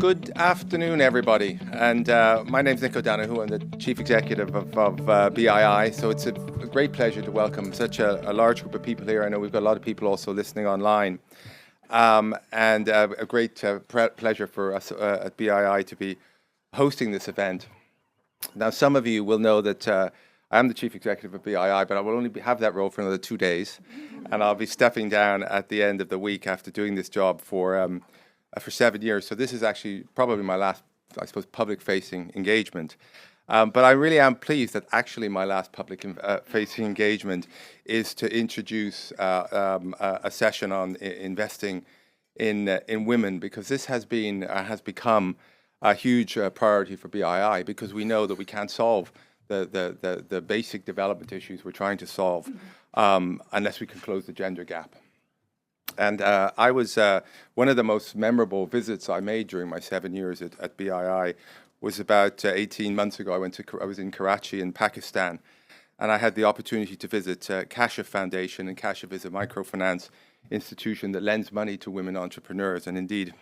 Good afternoon, everybody. And my name's Nick O'Donoghue. I'm the Chief Executive of BII. So it's a great pleasure to welcome such a large group of people here. I know we've got a lot of people also listening online. And a great pleasure for us at BII to be hosting this event. Now, some of you will know that I am the Chief Executive of BII, but I will only have that role for another 2 days. And I'll be stepping down at the end of the week after doing this job for 7 years. So this is actually probably my last, I suppose, public-facing engagement. But I really am pleased that actually my last public-facing engagement is to introduce a session on investing in women, because this has become a huge priority for BII, because we know that we can't solve the basic development issues we're trying to solve unless we can close the gender gap. And I was one of the most memorable visits I made during my 7 years at BII was about 18 months ago. I was in Karachi in Pakistan, and I had the opportunity to visit Kashif Foundation, and Kashif is a microfinance institution that lends money to women entrepreneurs. And indeed,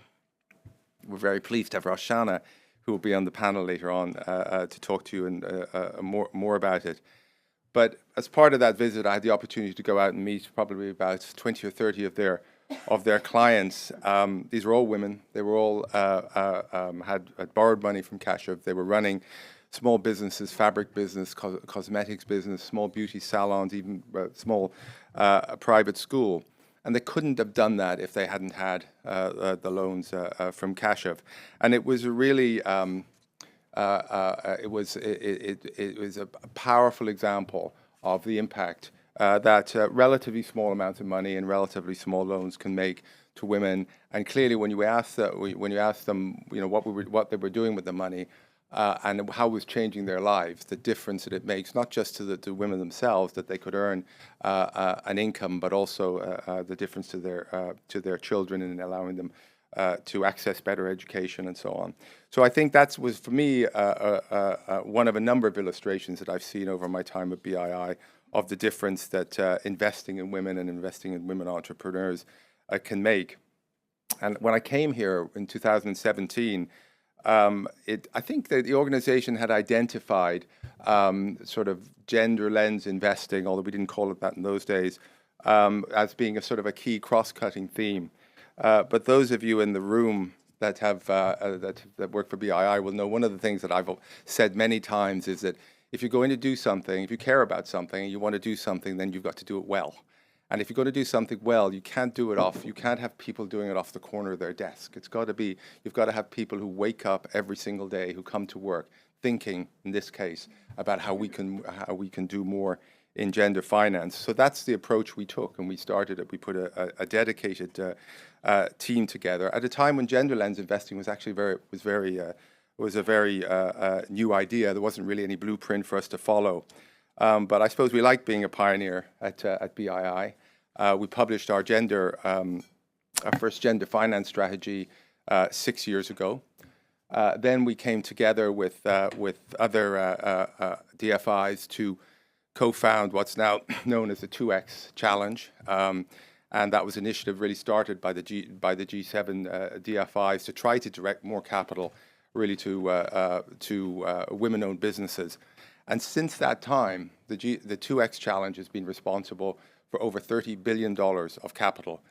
we're very pleased to have Roshana, who will be on the panel later on, to talk to you and more about it. But as part of that visit, I had the opportunity to go out and meet probably about 20 or 30 of their clients. These were all women. They were all had borrowed money from Kashif. They were running small businesses, fabric business, cosmetics business, small beauty salons, even small private school. And they couldn't have done that if they hadn't had the loans from Kashif. And it was really it was a powerful example of the impact that relatively small amounts of money and relatively small loans can make to women. And clearly, when you ask them, what they were doing with the money and how it was changing their lives, the difference that it makes, not just to the women themselves that they could earn an income, but also the difference to their children and allowing them to access better education and so on. So I think that was, for me, one of a number of illustrations that I've seen over my time at BII of the difference that investing in women and investing in women entrepreneurs can make. And when I came here in 2017, I think that the organization had identified sort of gender lens investing, although we didn't call it that in those days, as being a sort of a key cross-cutting theme. But those of you in the room that have that work for BII will know one of the things that I've said many times is that if you're going to do something, if you care about something and you want to do something, then you've got to do it well. And if you're going to do something well, you can't have people doing it off the corner of their desk. You've got to have people who wake up every single day, who come to work thinking, in this case, about how we can do more in gender finance. So that's the approach we took, and we put a dedicated team together at a time when gender lens investing was actually a very new idea. There wasn't really any blueprint for us to follow. But I suppose we like being a pioneer at BII. We published our first gender finance strategy 6 years ago. Then we came together with other DFIs to co-found what's now known as the 2X Challenge. And that was an initiative really started by the G7 DFIs to try to direct more capital really to women-owned businesses. And since that time, the 2X Challenge has been responsible for over $30 billion of capital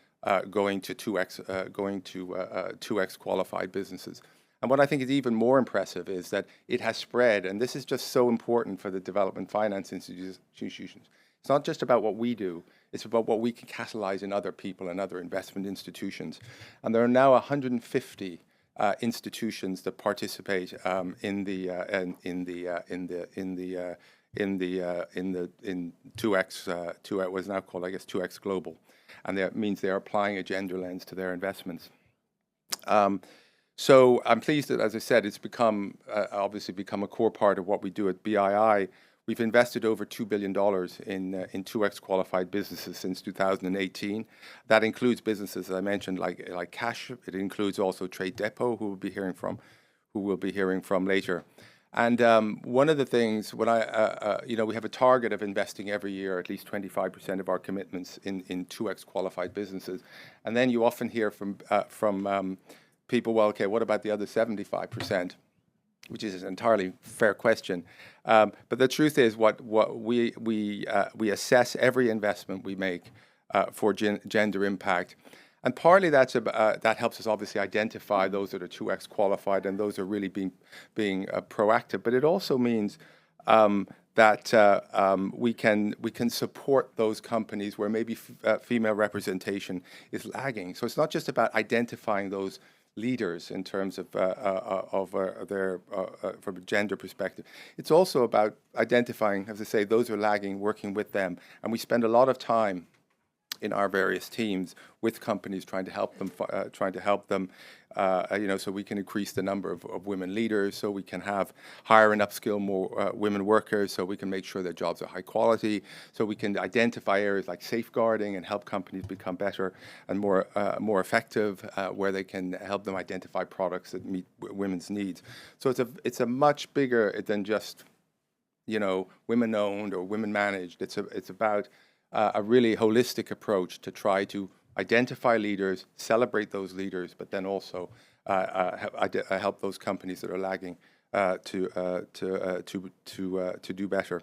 going to 2X qualified businesses. And what I think is even more impressive is that it has spread, and this is just so important for the development finance institutions. It's not just about what we do, it's about what we can catalyze in other people and other investment institutions. And there are now 150 institutions that participate in 2X, what is now called, I guess, 2X Global, and that means they are applying a gender lens to their investments. So I'm pleased that, as I said, it's obviously become a core part of what we do at BII. We've invested over $2 billion in 2X qualified businesses since 2018. That includes businesses, as I mentioned, like Cash. It includes also Trade Depot, who we'll be hearing from later. And one of the things, we have a target of investing every year at least 25% of our commitments in 2X qualified businesses. And then you often hear from people, well, okay, what about the other 75%? Which is an entirely fair question. But the truth is, what we assess every investment we make for gender impact. And partly that helps us obviously identify those that are 2x qualified and those are really being proactive. But it also means that we can support those companies where maybe female representation is lagging. So it's not just about identifying those leaders in terms of their from a gender perspective. It's also about identifying, as I say, those who are lagging, working with them, and we spend a lot of time in our various teams with companies trying to help them, so we can increase the number of women leaders, so we can hire and upskill more women workers, so we can make sure their jobs are high quality, so we can identify areas like safeguarding and help companies become better and more effective, where they can help them identify products that meet women's needs. So it's a much bigger than just women owned or women managed. It's about a really holistic approach to try to identify leaders, celebrate those leaders, but then also help those companies that are lagging to do better.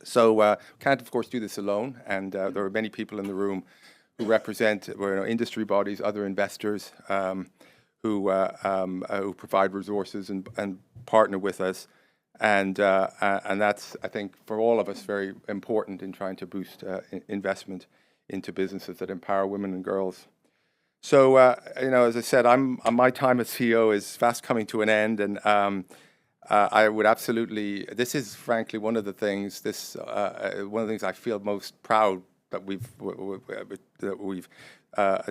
So can't of course do this alone, and there are many people in the room who represent industry bodies, other investors who provide resources and partner with us. And that's, I think, for all of us, very important in trying to boost investment into businesses that empower women and girls. So, as I said, my time as CEO is fast coming to an end, and I would absolutely. This is, frankly, one of the things I feel most proud that we've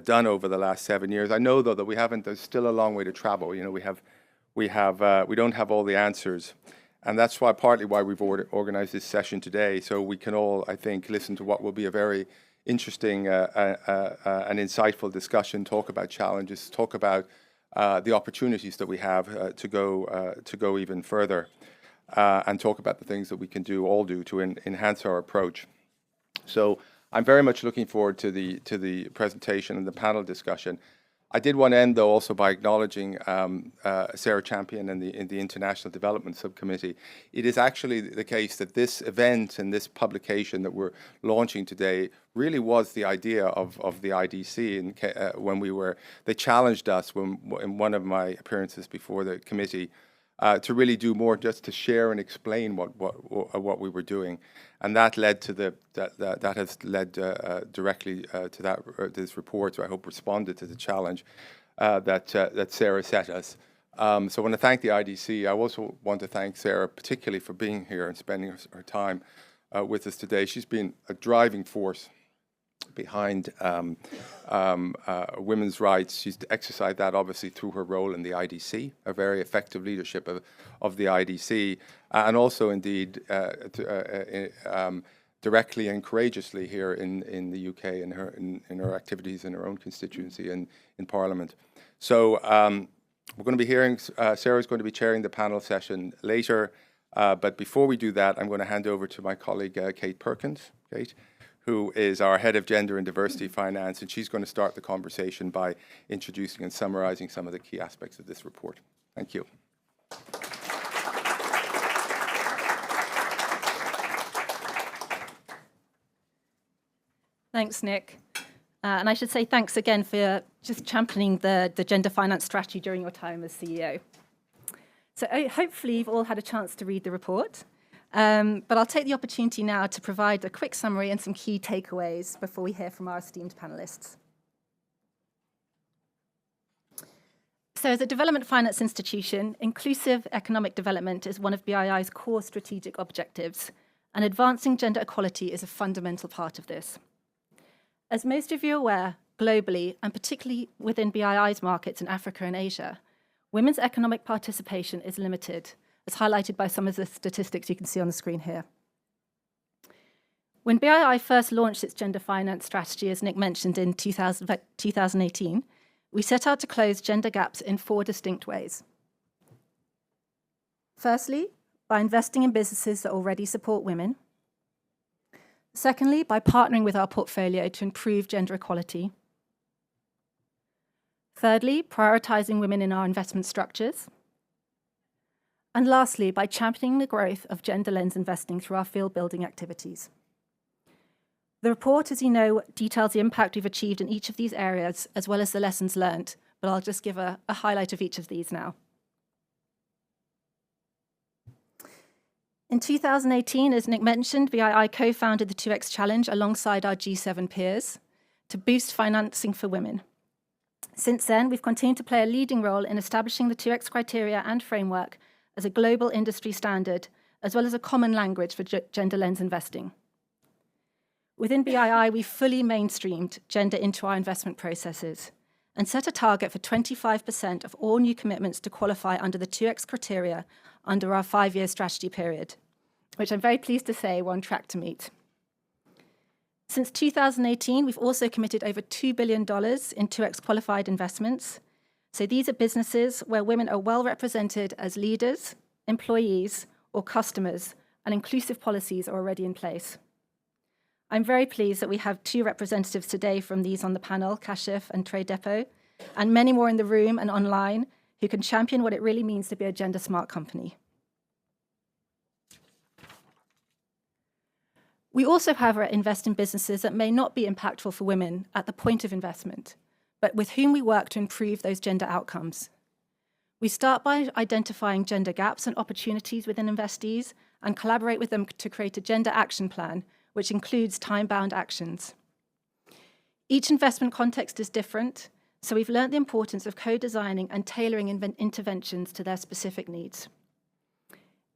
done over the last 7 years. I know, though, that we haven't. There's still a long way to travel. We don't have all the answers. And that's partly why we've organized this session today, so we can all, I think, listen to what will be a very interesting and insightful discussion, talk about challenges, talk about the opportunities that we have to go even further, and talk about the things that we can all do to enhance our approach. So I'm very much looking forward to the presentation and the panel discussion. I did want to end, though, also by acknowledging Sarah Champion and the International Development Subcommittee. It is actually the case that this event and this publication that we're launching today really was the idea of the IDC. And when they challenged us in one of my appearances before the committee to really do more, just to share and explain what we were doing, and that led to that has led directly to this report. So I hope responded to the challenge that Sarah set us. So I want to thank the IDC. I also want to thank Sarah particularly for being here and spending her time with us today. She's been a driving force behind women's rights. She's exercised that obviously through her role in the IDC, a very effective leadership of the IDC, and also indeed directly and courageously here in the UK in her activities in her own constituency and in Parliament. So we're going to be hearing, Sarah's going to be chairing the panel session later, but before we do that, I'm going to hand over to my colleague Kate Perkins. Kate, who is our head of gender and diversity finance, and she's going to start the conversation by introducing and summarizing some of the key aspects of this report. Thank you. Thanks, Nick. And I should say thanks again for just championing the gender finance strategy during your time as CEO. So hopefully you've all had a chance to read the report. But I'll take the opportunity now to provide a quick summary and some key takeaways before we hear from our esteemed panelists. So as a development finance institution, inclusive economic development is one of BII's core strategic objectives, and advancing gender equality is a fundamental part of this. As most of you are aware, globally, and particularly within BII's markets in Africa and Asia, women's economic participation is limited, as highlighted by some of the statistics you can see on the screen here. When BII first launched its gender finance strategy, as Nick mentioned, in 2018, we set out to close gender gaps in 4 distinct ways. Firstly, by investing in businesses that already support women. Secondly, by partnering with our portfolio to improve gender equality. Thirdly, prioritising women in our investment structures. And lastly, by championing the growth of gender lens investing through our field building activities. The report, as you know, details the impact we've achieved in each of these areas, as well as the lessons learned, but I'll just give a highlight of each of these now. In 2018, as Nick mentioned, BII co-founded the 2X Challenge alongside our G7 peers to boost financing for women. Since then, we've continued to play a leading role in establishing the 2X criteria and framework as a global industry standard, as well as a common language for gender lens investing. Within BII, we fully mainstreamed gender into our investment processes and set a target for 25% of all new commitments to qualify under the 2X criteria under our 5-year strategy period, which I'm very pleased to say we're on track to meet. Since 2018, we've also committed over $2 billion in 2X qualified investments. So these are businesses where women are well represented as leaders, employees, or customers, and inclusive policies are already in place. I'm very pleased that we have 2 representatives today from these on the panel, Kashif and Trade Depot, and many more in the room and online who can champion what it really means to be a gender-smart company. We also, however, invest in businesses that may not be impactful for women at the point of investment, but with whom we work to improve those gender outcomes. We start by identifying gender gaps and opportunities within investees and collaborate with them to create a gender action plan, which includes time-bound actions. Each investment context is different, so we've learned the importance of co-designing and tailoring interventions to their specific needs.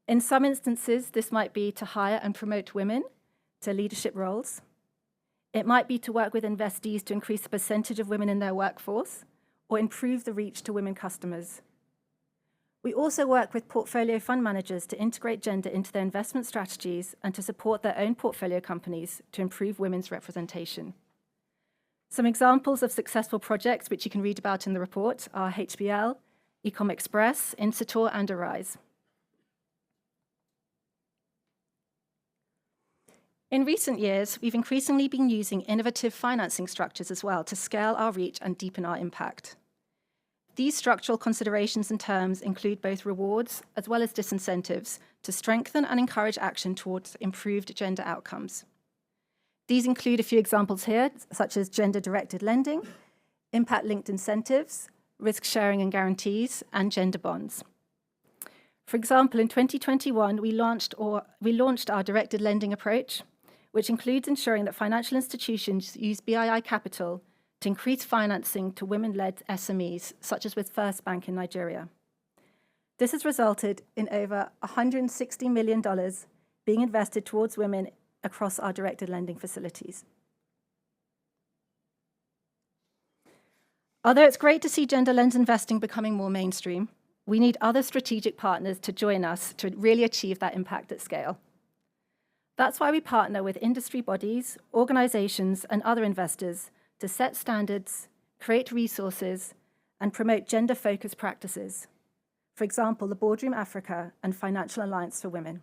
In some instances, this might be to hire and promote women to leadership roles. It might be to work with investees to increase the percentage of women in their workforce or improve the reach to women customers. We also work with portfolio fund managers to integrate gender into their investment strategies and to support their own portfolio companies to improve women's representation. Some examples of successful projects, which you can read about in the report, are HBL, Ecom Express, Insitor, and Arise. In recent years, we've increasingly been using innovative financing structures as well to scale our reach and deepen our impact. These structural considerations and terms include both rewards as well as disincentives to strengthen and encourage action towards improved gender outcomes. These include a few examples here, such as gender-directed lending, impact-linked incentives, risk-sharing and guarantees, and gender bonds. For example, in 2021, we launched our directed lending approach, which includes ensuring that financial institutions use BII capital to increase financing to women-led SMEs, such as with First Bank in Nigeria. This has resulted in over $160 million being invested towards women across our directed lending facilities. Although it's great to see gender lens investing becoming more mainstream, we need other strategic partners to join us to really achieve that impact at scale. That's why we partner with industry bodies, organizations, and other investors to set standards, create resources, and promote gender-focused practices. For example, the Boardroom Africa and Financial Alliance for Women.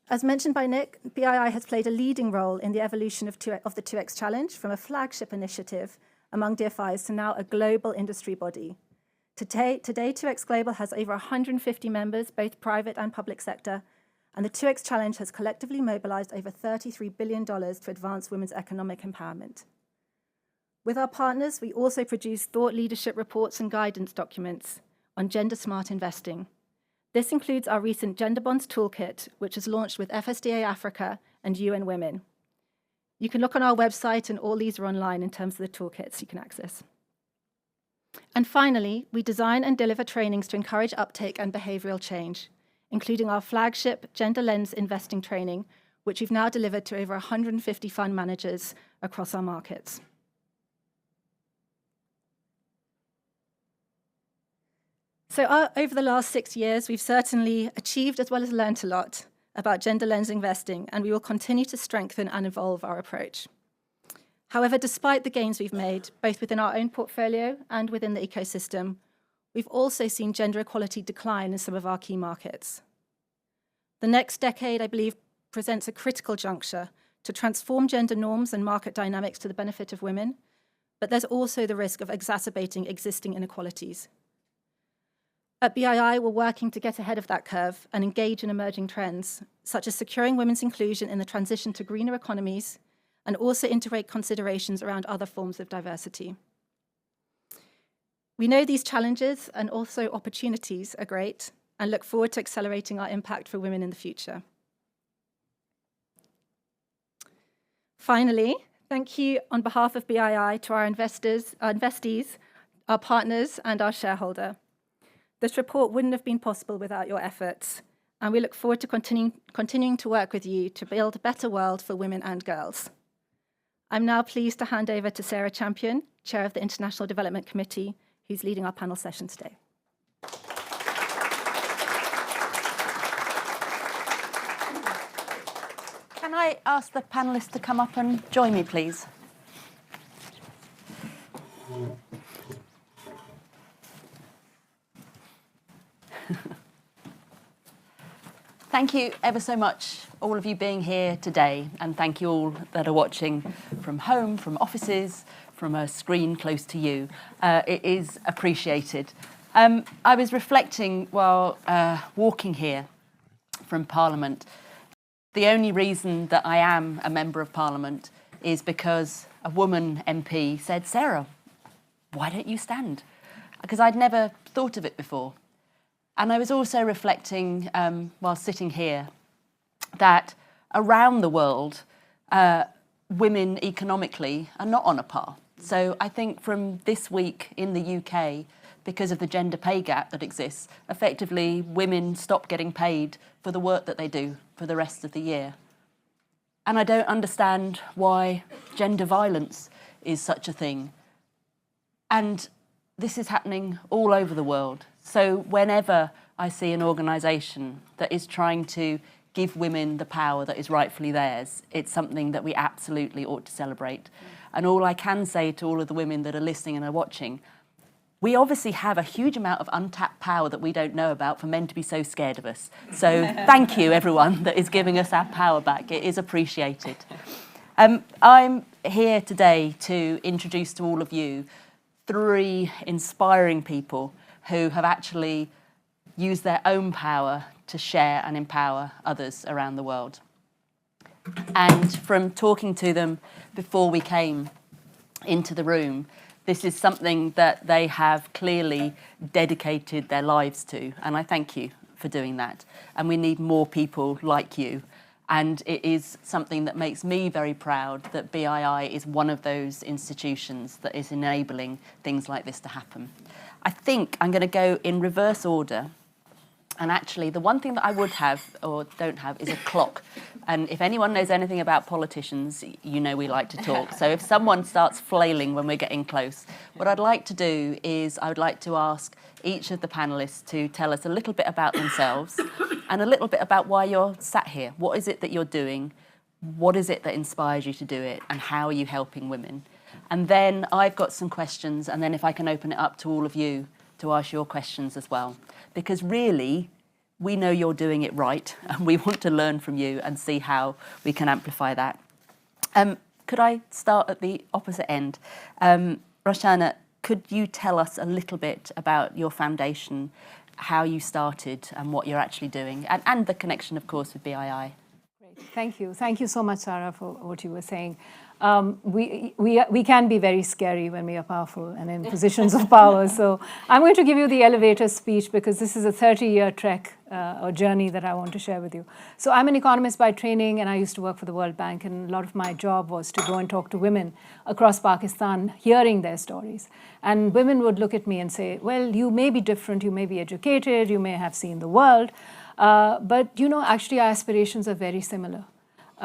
As mentioned by Nick, BII has played a leading role in the evolution of the 2X Challenge from a flagship initiative among DFIs to now a global industry body. Today, 2X Global has over 150 members, both private and public sector, and the 2X Challenge has collectively mobilized over $33 billion to advance women's economic empowerment. With our partners, we also produce thought leadership reports and guidance documents on gender-smart investing. This includes our recent Gender Bonds Toolkit, which was launched with FSDA Africa and UN Women. You can look on our website, and all these are online in terms of the toolkits you can access. And finally, we design and deliver trainings to encourage uptake and behavioral change, including our flagship Gender Lens Investing training, which we've now delivered to over 150 fund managers across our markets. So over the last 6 years, we've certainly achieved as well as learned a lot about gender lens investing, and we will continue to strengthen and evolve our approach. However, despite the gains we've made, both within our own portfolio and within the ecosystem, we've also seen gender equality decline in some of our key markets. The next decade, I believe, presents a critical juncture to transform gender norms and market dynamics to the benefit of women, but there's also the risk of exacerbating existing inequalities. At BII, we're working to get ahead of that curve and engage in emerging trends, such as securing women's inclusion in the transition to greener economies, and also integrate considerations around other forms of diversity. We know these challenges and also opportunities are great, and look forward to accelerating our impact for women in the future. Finally, thank you on behalf of BII to our investees, our partners, and our shareholder. This report wouldn't have been possible without your efforts, and we look forward to continuing to work with you to build a better world for women and girls. I'm now pleased to hand over to Sarah Champion, Chair of the International Development Committee, who's leading our panel session today. Can I ask the panellists to come up and join me, please? Thank you ever so much, all of you being here today, and thank you all that are watching from home, from offices, from a screen close to you. It is appreciated. I was reflecting while walking here from Parliament. The only reason that I am a Member of Parliament is because a woman MP said, "Sarah, why don't you stand?" Because I'd never thought of it before. And I was also reflecting while sitting here that around the world, women economically are not on a par. So I think from this week in the UK, because of the gender pay gap that exists, effectively women stop getting paid for the work that they do for the rest of the year. And I don't understand why gender violence is such a thing. And this is happening all over the world. So whenever I see an organisation that is trying to give women the power that is rightfully theirs, it's something that we absolutely ought to celebrate. And all I can say to all of the women that are listening and are watching, we obviously have a huge amount of untapped power that we don't know about for men to be so scared of us. So thank you, everyone, that is giving us our power back. It is appreciated. I'm here today to introduce to all of you 3 inspiring people who have actually used their own power to share and empower others around the world. And from talking to them before we came into the room, this is something that they have clearly dedicated their lives to, and I thank you for doing that. And we need more people like you. And it is something that makes me very proud that BII is one of those institutions that is enabling things like this to happen. I think I'm going to go in reverse order. And actually, the one thing that I would have, or don't have, is a clock. And if anyone knows anything about politicians, you know we like to talk. So if someone starts flailing when we're getting close, what I'd like to do is I would like to ask each of the panellists to tell us a little bit about themselves and a little bit about why you're sat here. What is it that you're doing? What is it that inspires you to do it? And how are you helping women? And then I've got some questions, and then if I can open it up to all of you to ask your questions as well. Because really, we know you're doing it right, and we want to learn from you and see how we can amplify that. Could I start at the opposite end? Roshana, could you tell us a little bit about your foundation, how you started and what you're actually doing, and the connection, of course, with BII? Great. Thank you. Thank you so much, Sarah, for what you were saying. We can be very scary when we are powerful and in positions of power. So I'm going to give you the elevator speech because this is a 30-year trek or journey that I want to share with you. So I'm an economist by training, and I used to work for the World Bank, and a lot of my job was to go and talk to women across Pakistan, hearing their stories. And women would look at me and say, well, you may be different, you may be educated, you may have seen the world, but actually our aspirations are very similar.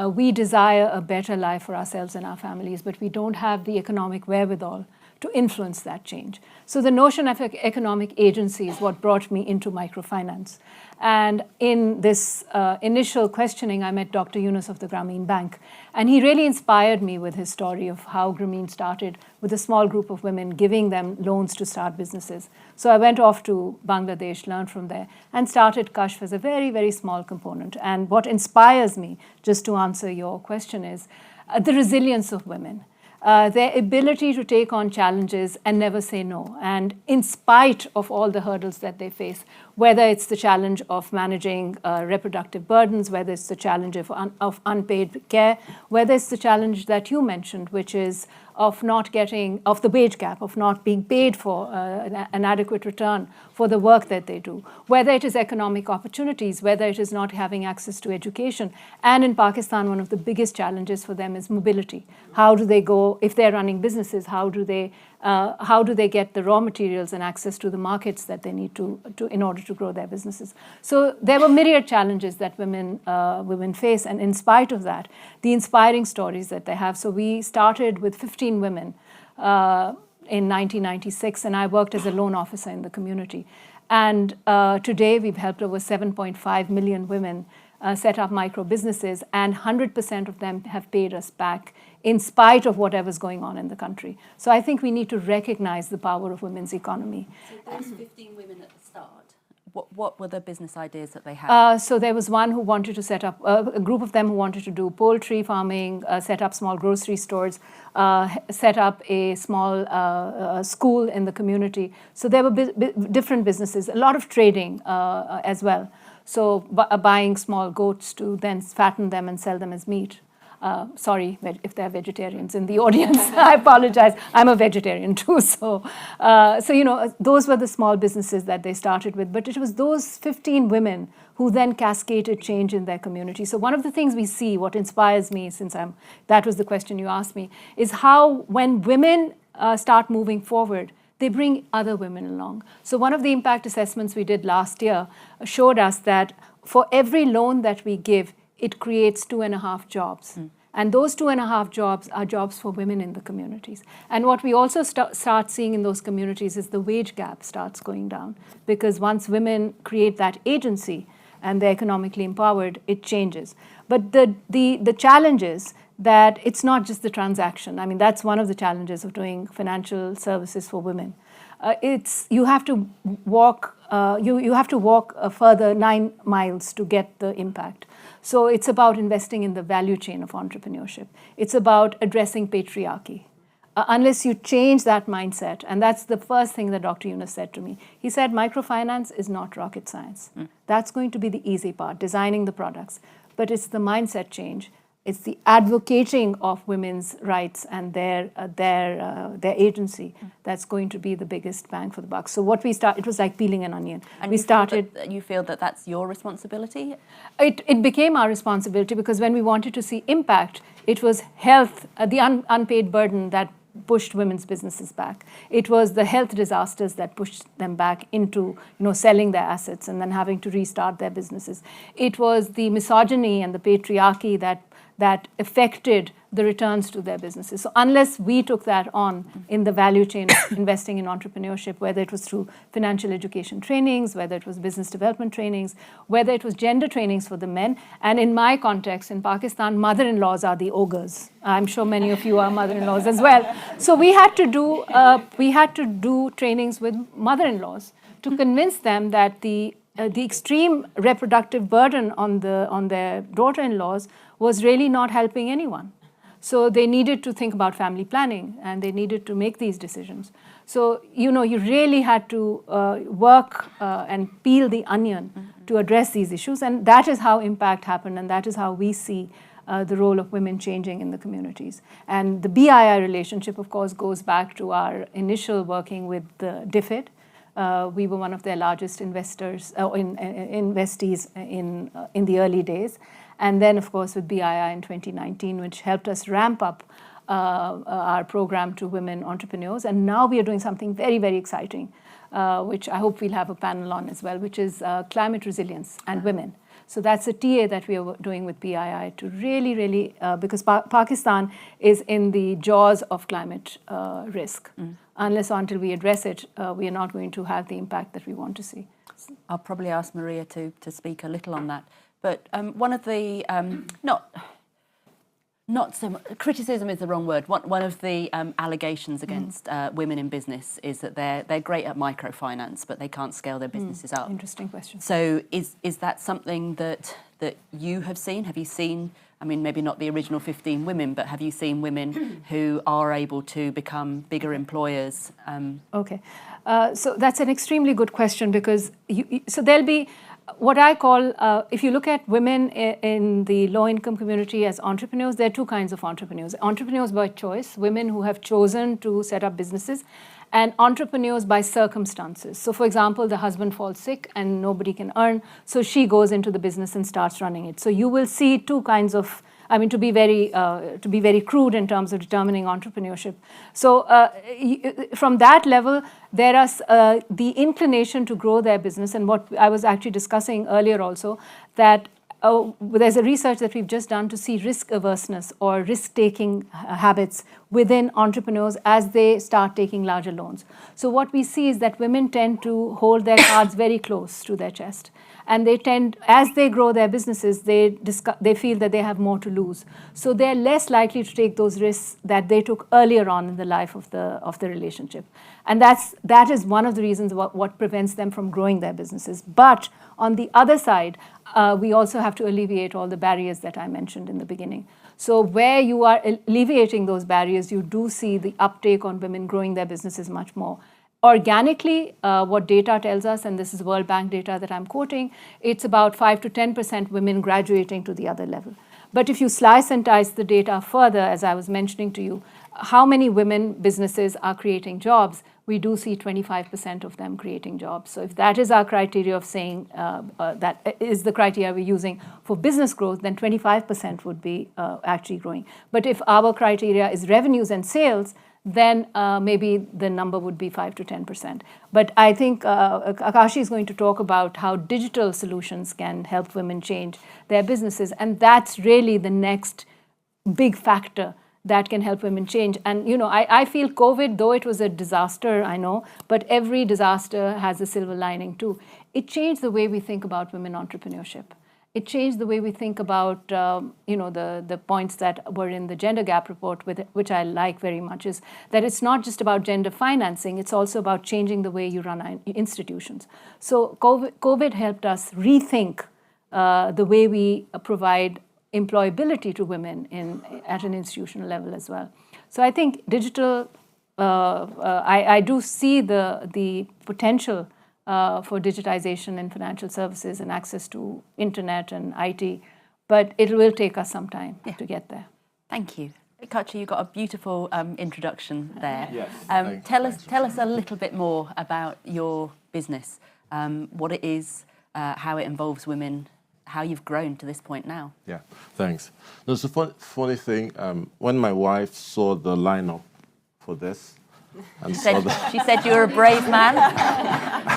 We desire a better life for ourselves and our families, but we don't have the economic wherewithal to influence that change. So the notion of economic agency is what brought me into microfinance. And in this initial questioning, I met Dr. Yunus of the Grameen Bank. And he really inspired me with his story of how Grameen started with a small group of women, giving them loans to start businesses. So I went off to Bangladesh, learned from there, and started Kashf as a very, very small component. And what inspires me, just to answer your question, is the resilience of women. their ability to take on challenges and never say no. And in spite of all the hurdles that they face, whether it's the challenge of managing reproductive burdens, whether it's the challenge of unpaid care, whether it's the challenge that you mentioned, which is of not getting, of the wage gap, of not being paid for an adequate return for the work that they do, whether it is economic opportunities, whether it is not having access to education. And in Pakistan, one of the biggest challenges for them is mobility. How do they go, if they're running businesses, how do they get the raw materials and access to the markets that they need to in order to grow their businesses? So there were myriad challenges that women face, and in spite of that, the inspiring stories that they have. So we started with 15 women in 1996, and I worked as a loan officer in the community. And today we've helped over 7.5 million women set up micro businesses, and 100% of them have paid us back in spite of whatever's going on in the country. So I think we need to recognize the power of women's economy. So those 15 women at the start, what were the business ideas that they had? So there was one who wanted to set up, a group of them who wanted to do poultry farming, set up small grocery stores, set up a small school in the community. So there were different businesses, a lot of trading as well. So buying small goats to then fatten them and sell them as meat. Sorry if there are vegetarians in the audience. I apologize. I'm a vegetarian too. So those were the small businesses that they started with. But it was those 15 women who then cascaded change in their community. So one of the things we see, what inspires me, that was the question you asked me, is how when women start moving forward, they bring other women along. So one of the impact assessments we did last year showed us that for every loan that we give, it creates 2.5 jobs. And those 2.5 jobs are jobs for women in the communities. And what we also start seeing in those communities is the wage gap starts going down. Because once women create that agency and they're economically empowered, it changes. But the challenge is that it's not just the transaction. I mean, that's one of the challenges of doing financial services for women. You have to walk a further 9 miles to get the impact. So it's about investing in the value chain of entrepreneurship. It's about addressing patriarchy. Unless you change that mindset, and that's the first thing that Dr. Yunus said to me. He said, microfinance is not rocket science. That's going to be the easy part, designing the products. But it's the mindset change. It's the advocating of women's rights and their agency that's going to be the biggest bang for the buck. So what we started, it was like peeling an onion. And you feel that that's your responsibility? It became our responsibility because when we wanted to see impact, it was health, the unpaid burden that pushed women's businesses back. It was the health disasters that pushed them back into selling their assets and then having to restart their businesses. It was the misogyny and the patriarchy that affected the returns to their businesses. So unless we took that on in the value chain of investing in entrepreneurship, whether it was through financial education trainings, whether it was business development trainings, whether it was gender trainings for the men, and in my context, in Pakistan, mother-in-laws are the ogres. I'm sure many of you are mother-in-laws as well. So we had to do trainings with mother-in-laws to convince them that the extreme reproductive burden on their daughter-in-laws was really not helping anyone. So they needed to think about family planning, and they needed to make these decisions. So, you really had to work and peel the onion to address these issues. And that is how impact happened, and that is how we see the role of women changing in the communities. And the BII relationship, of course, goes back to our initial working with the DFID. We were one of their largest investees in the early days. And then, of course, with BII in 2019, which helped us ramp up our program to women entrepreneurs. And now we are doing something very, very exciting, which I hope we'll have a panel on as well, which is climate resilience and women. So that's a TA that we are doing with BII to really, because Pakistan is in the jaws of climate risk. Unless or until we address it, we are not going to have the impact that we want to see. I'll probably ask Maria to speak a little on that. But one of the, not so much, criticism is the wrong word. One of the allegations against women in business is that they're great at microfinance, but they can't scale their businesses up. Interesting question. So is that something that you have seen? Have you seen I mean, maybe not the original 15 women, but have you seen women who are able to become bigger employers? Okay. So that's an extremely good question because so there'll be what I call, if you look at women in the low-income community as entrepreneurs, there are two kinds of entrepreneurs. Entrepreneurs by choice, women who have chosen to set up businesses, and entrepreneurs by circumstances. So for example, the husband falls sick and nobody can earn, so she goes into the business and starts running it. So you will see two kinds of, I mean, to be very crude in terms of determining entrepreneurship. So from that level, there is the inclination to grow their business, and what I was actually discussing earlier also, that there's a research that we've just done to see risk averseness or risk-taking habits within entrepreneurs as they start taking larger loans. So what we see is that women tend to hold their cards very close to their chest. And they tend, as they grow their businesses, they feel that they have more to lose. So they're less likely to take those risks that they took earlier on in the life of the relationship. And that is one of the reasons what prevents them from growing their businesses. But on the other side, we also have to alleviate all the barriers that I mentioned in the beginning. So where you are alleviating those barriers, you do see the uptake on women growing their businesses much more. Organically, what data tells us, and this is World Bank data that I'm quoting, it's about 5 to 10% women graduating to the other level. But if you slice and dice the data further, as I was mentioning to you, how many women businesses are creating jobs, we do see 25% of them creating jobs. So if that is our criteria of saying that is the criteria we're using for business growth, then 25% would be actually growing. But if our criteria is revenues and sales, then maybe the number would be 5 to 10%. But I think Akashi is going to talk about how digital solutions can help women change their businesses. And that's really the next big factor that can help women change. And, you know, I feel COVID, though it was a disaster, I know, but every disaster has a silver lining too. It changed the way we think about women entrepreneurship. It changed the way we think about, the points that were in the gender gap report, which I like very much, is that it's not just about gender financing, it's also about changing the way you run institutions. So COVID helped us rethink the way we provide employability to women at an institutional level as well. So I think digital, I do see the potential for digitization in financial services and access to internet and IT, but it will take us some time to get there. Thank you. Kachi, you got a beautiful introduction there. Yes. Tell us a little bit more about your business, what it is, how it involves women, how you've grown to this point now. Yeah, thanks. There's a funny thing. When my wife saw the lineup for this, and she said you're a brave man.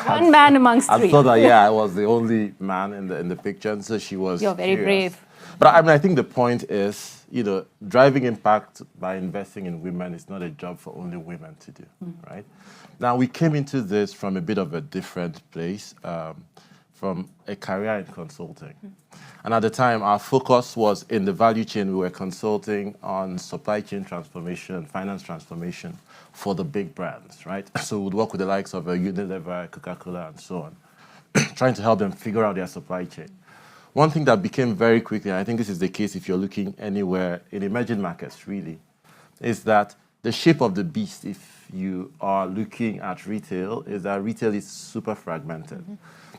One man amongst three. I thought that, yeah, I was the only man in the picture, and so she was. You're very brave. But I mean, I think the point is, driving impact by investing in women is not a job for only women to do, right? Now, we came into this from a bit of a different place, from a career in consulting. And at the time, our focus was in the value chain. We were consulting on supply chain transformation, finance transformation for the big brands, right? So we'd work with the likes of Unilever, Coca-Cola, and so on, trying to help them figure out their supply chain. One thing that became very quickly, and I think this is the case if you're looking anywhere in emerging markets, really, is that the shape of the beast, if you are looking at retail, is that retail is super fragmented.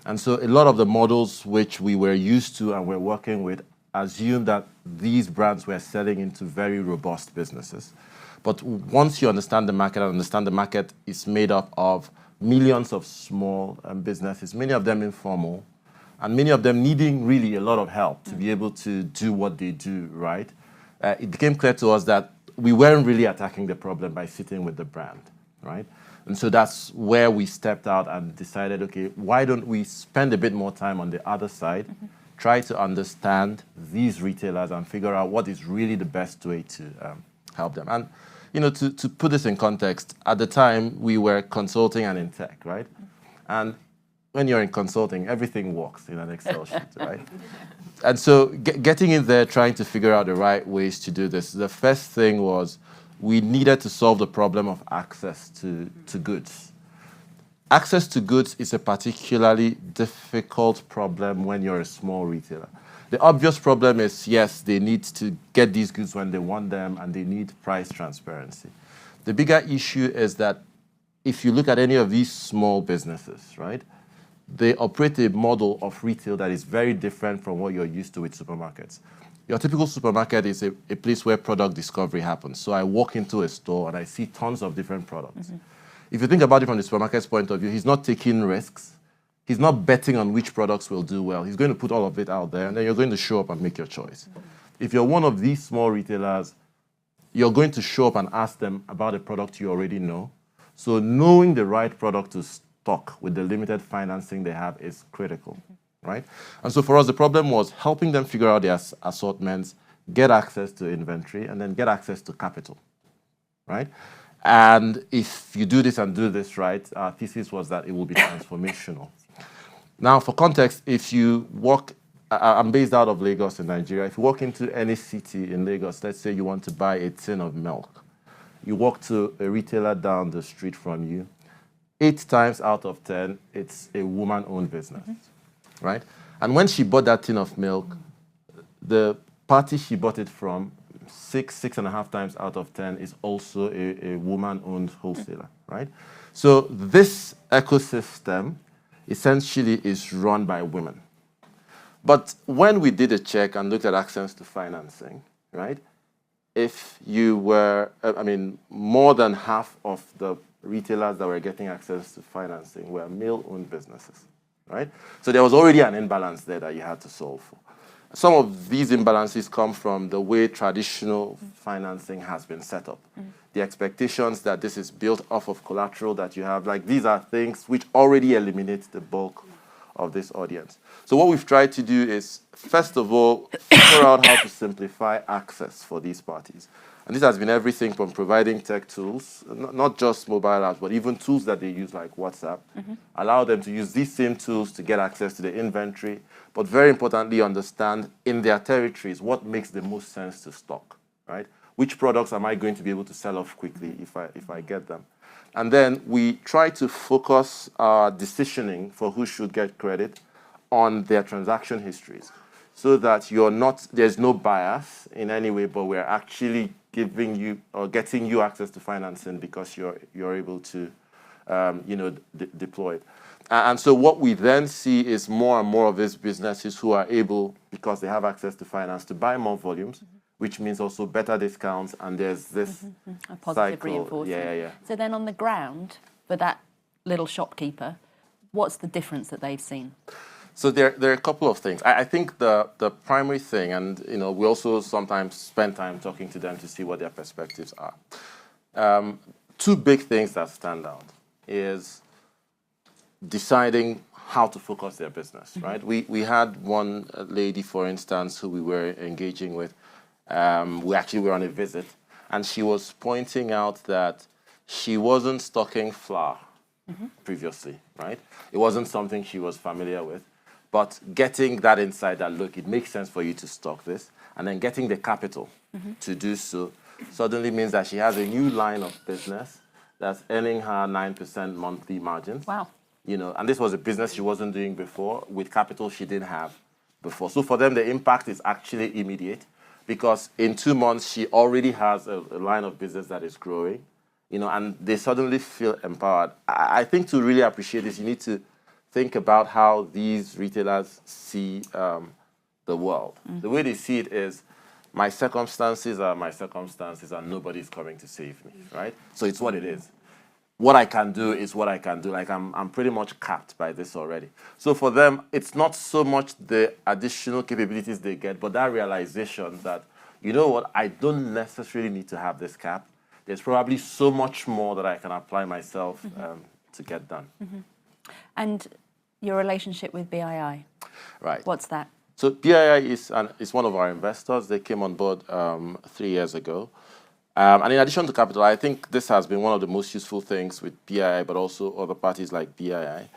And so a lot of the models which we were used to and we're working with assume that these brands were selling into very robust businesses. But once you understand the market is made up of millions of small businesses, many of them informal, and many of them needing really a lot of help to be able to do what they do, right? It became clear to us that we weren't really attacking the problem by sitting with the brand, right? And so that's where we stepped out and decided, okay, why don't we spend a bit more time on the other side, try to understand these retailers and figure out what is really the best way to help them. And, to put this in context, at the time, we were consulting and in tech, right? And when you're in consulting, everything works in an Excel sheet, right? And so getting in there, trying to figure out the right ways to do this, the first thing was, we needed to solve the problem of access to goods. Access to goods is a particularly difficult problem when you're a small retailer. The obvious problem is, yes, they need to get these goods when they want them, and they need price transparency. The bigger issue is that if you look at any of these small businesses, right, they operate a model of retail that is very different from what you're used to with supermarkets. Your typical supermarket is a place where product discovery happens. So I walk into a store and I see tons of different products. If you think about it from the supermarket's point of view, he's not taking risks. He's not betting on which products will do well. He's going to put all of it out there, and then you're going to show up and make your choice. If you're one of these small retailers, you're going to show up and ask them about a product you already know. So knowing the right product to stock with the limited financing they have is critical, right? And so for us, the problem was helping them figure out their assortments, get access to inventory, and then get access to capital, right? And if you do this and do this right, our thesis was that it will be transformational. Now, for context, if you walk, I'm based out of Lagos in Nigeria. If you walk into any city in Lagos, let's say you want to buy a tin of milk, you walk to a retailer down the street from you, 8 times out of 10, it's a woman-owned business, right? And when she bought that tin of milk, the party she bought it from, 6.5 times out of 10 is also a woman-owned wholesaler, right? So this ecosystem essentially is run by women. But when we did a check and looked at access to financing, right, if you were, more than half of the retailers that were getting access to financing were male-owned businesses, right? So there was already an imbalance there that you had to solve for. Some of these imbalances come from the way traditional financing has been set up. The expectations that this is built off of collateral that you have, like these are things which already eliminate the bulk of this audience. So what we've tried to do is, first of all, figure out how to simplify access for these parties. And this has been everything from providing tech tools, not just mobile apps, but even tools that they use like WhatsApp, allow them to use these same tools to get access to the inventory, but very importantly, understand in their territories what makes the most sense to stock, right? Which products am I going to be able to sell off quickly if I get them? And then we try to focus our decisioning for who should get credit on their transaction histories, so that there's no bias in any way, but we're actually giving you or getting you access to financing because you're able to, deploy it. And so what we then see is more and more of these businesses who are able, because they have access to finance, to buy more volumes, which means also better discounts, and there's this a positive cycle. reinforcement. Yeah. So then on the ground, for that little shopkeeper, what's the difference that they've seen? So there are a couple of things. I think the primary thing, and we also sometimes spend time talking to them to see what their perspectives are. 2 big things that stand out is deciding how to focus their business, right? We had one lady, for instance, who we were engaging with. We actually were on a visit, and she was pointing out that she wasn't stocking flour previously, right? It wasn't something she was familiar with. But getting that insight that, look, it makes sense for you to stock this, and then getting the capital to do so suddenly means that she has a new line of business that's earning her 9% monthly margins. Wow. And this was a business she wasn't doing before with capital she didn't have before. So for them, the impact is actually immediate, because in 2 months, she already has a line of business that is growing, and they suddenly feel empowered. I think to really appreciate this, you need to think about how these retailers see the world. The way they see it is, my circumstances are my circumstances, and nobody's coming to save me, right? So it's what it is. What I can do is what I can do. Like I'm pretty much capped by this already. So for them, it's not so much the additional capabilities they get, but that realization that, you know what, I don't necessarily need to have this cap. There's probably so much more that I can apply myself to get done. And your relationship with BII? Right. What's that? So BII is one of our investors. They came on board 3 years ago. And in addition to capital, I think this has been one of the most useful things with BII, but also other parties like BII.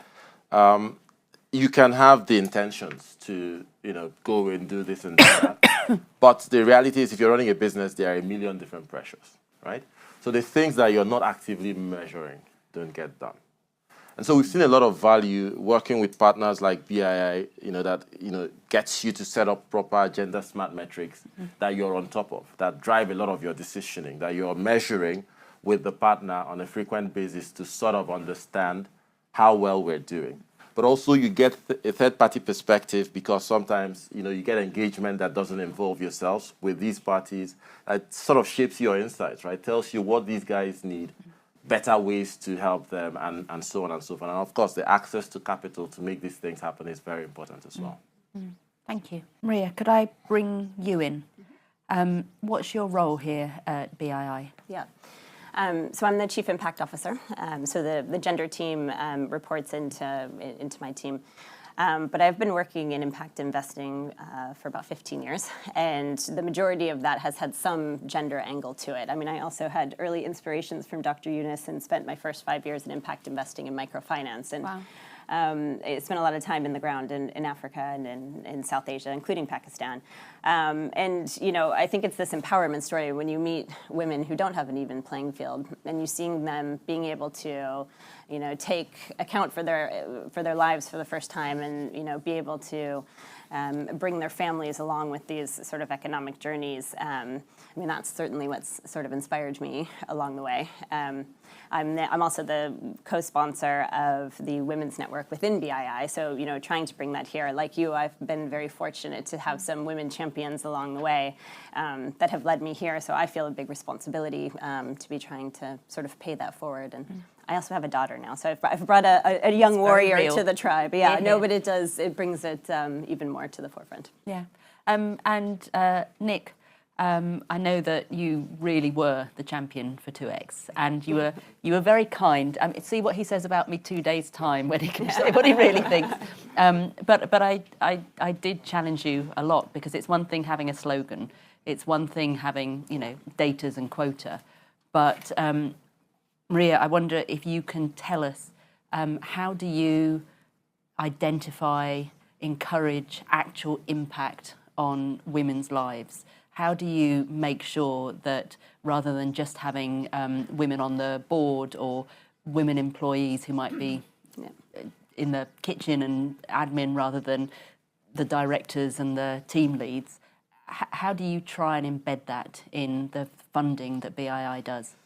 You can have the intentions to, go and do this and do that. But the reality is, if you're running a business, there are a million different pressures, right? So the things that you're not actively measuring don't get done. And so we've seen a lot of value working with partners like BII, that gets you to set up proper gender smart metrics that you're on top of, that drive a lot of your decisioning, that you're measuring with the partner on a frequent basis to sort of understand how well we're doing. But also you get a third-party perspective, because sometimes, you get engagement that doesn't involve yourselves with these parties. It sort of shapes your insights, right? Tells you what these guys need, better ways to help them, and so on and so forth. And of course, the access to capital to make these things happen is very important as well. Thank you. Maria, could I bring you in? What's your role here at BII? Yeah. So I'm the Chief Impact Officer. So the gender team reports into my team. But I've been working in impact investing for about 15 years, and the majority of that has had some gender angle to it. I mean, I also had early inspirations from Dr. Yunus and spent my first 5 years in impact investing in microfinance. And Wow. I spent a lot of time in the ground in Africa and in South Asia, including Pakistan. And, I think it's this empowerment story when you meet women who don't have an even playing field, and you seeing them being able to, take account for their lives for the first time, and, be able to bring their families along with these sort of economic journeys. That's certainly what's sort of inspired me along the way. I'm also the co-sponsor of the Women's Network within BII, so trying to bring that here. Like you, I've been very fortunate to have some women champions along the way that have led me here, so I feel a big responsibility to be trying to sort of pay that forward. And I also have a daughter now, so I've brought a young warrior to the tribe. Yeah, no, but it brings it even more to the forefront. Yeah. Nick, I know that you really were the champion for 2X, and you were very kind. See what he says about me 2 days' time when he can say what he really thinks. But I did challenge you a lot, because it's one thing having a slogan, it's one thing having datas and quota, but Maria, I wonder if you can tell us how do you identify, encourage actual impact on women's lives? How do you make sure that rather than just having women on the board or women employees who might be in the kitchen and admin rather than the directors and the team leads, how do you try and embed that in the funding that BII does?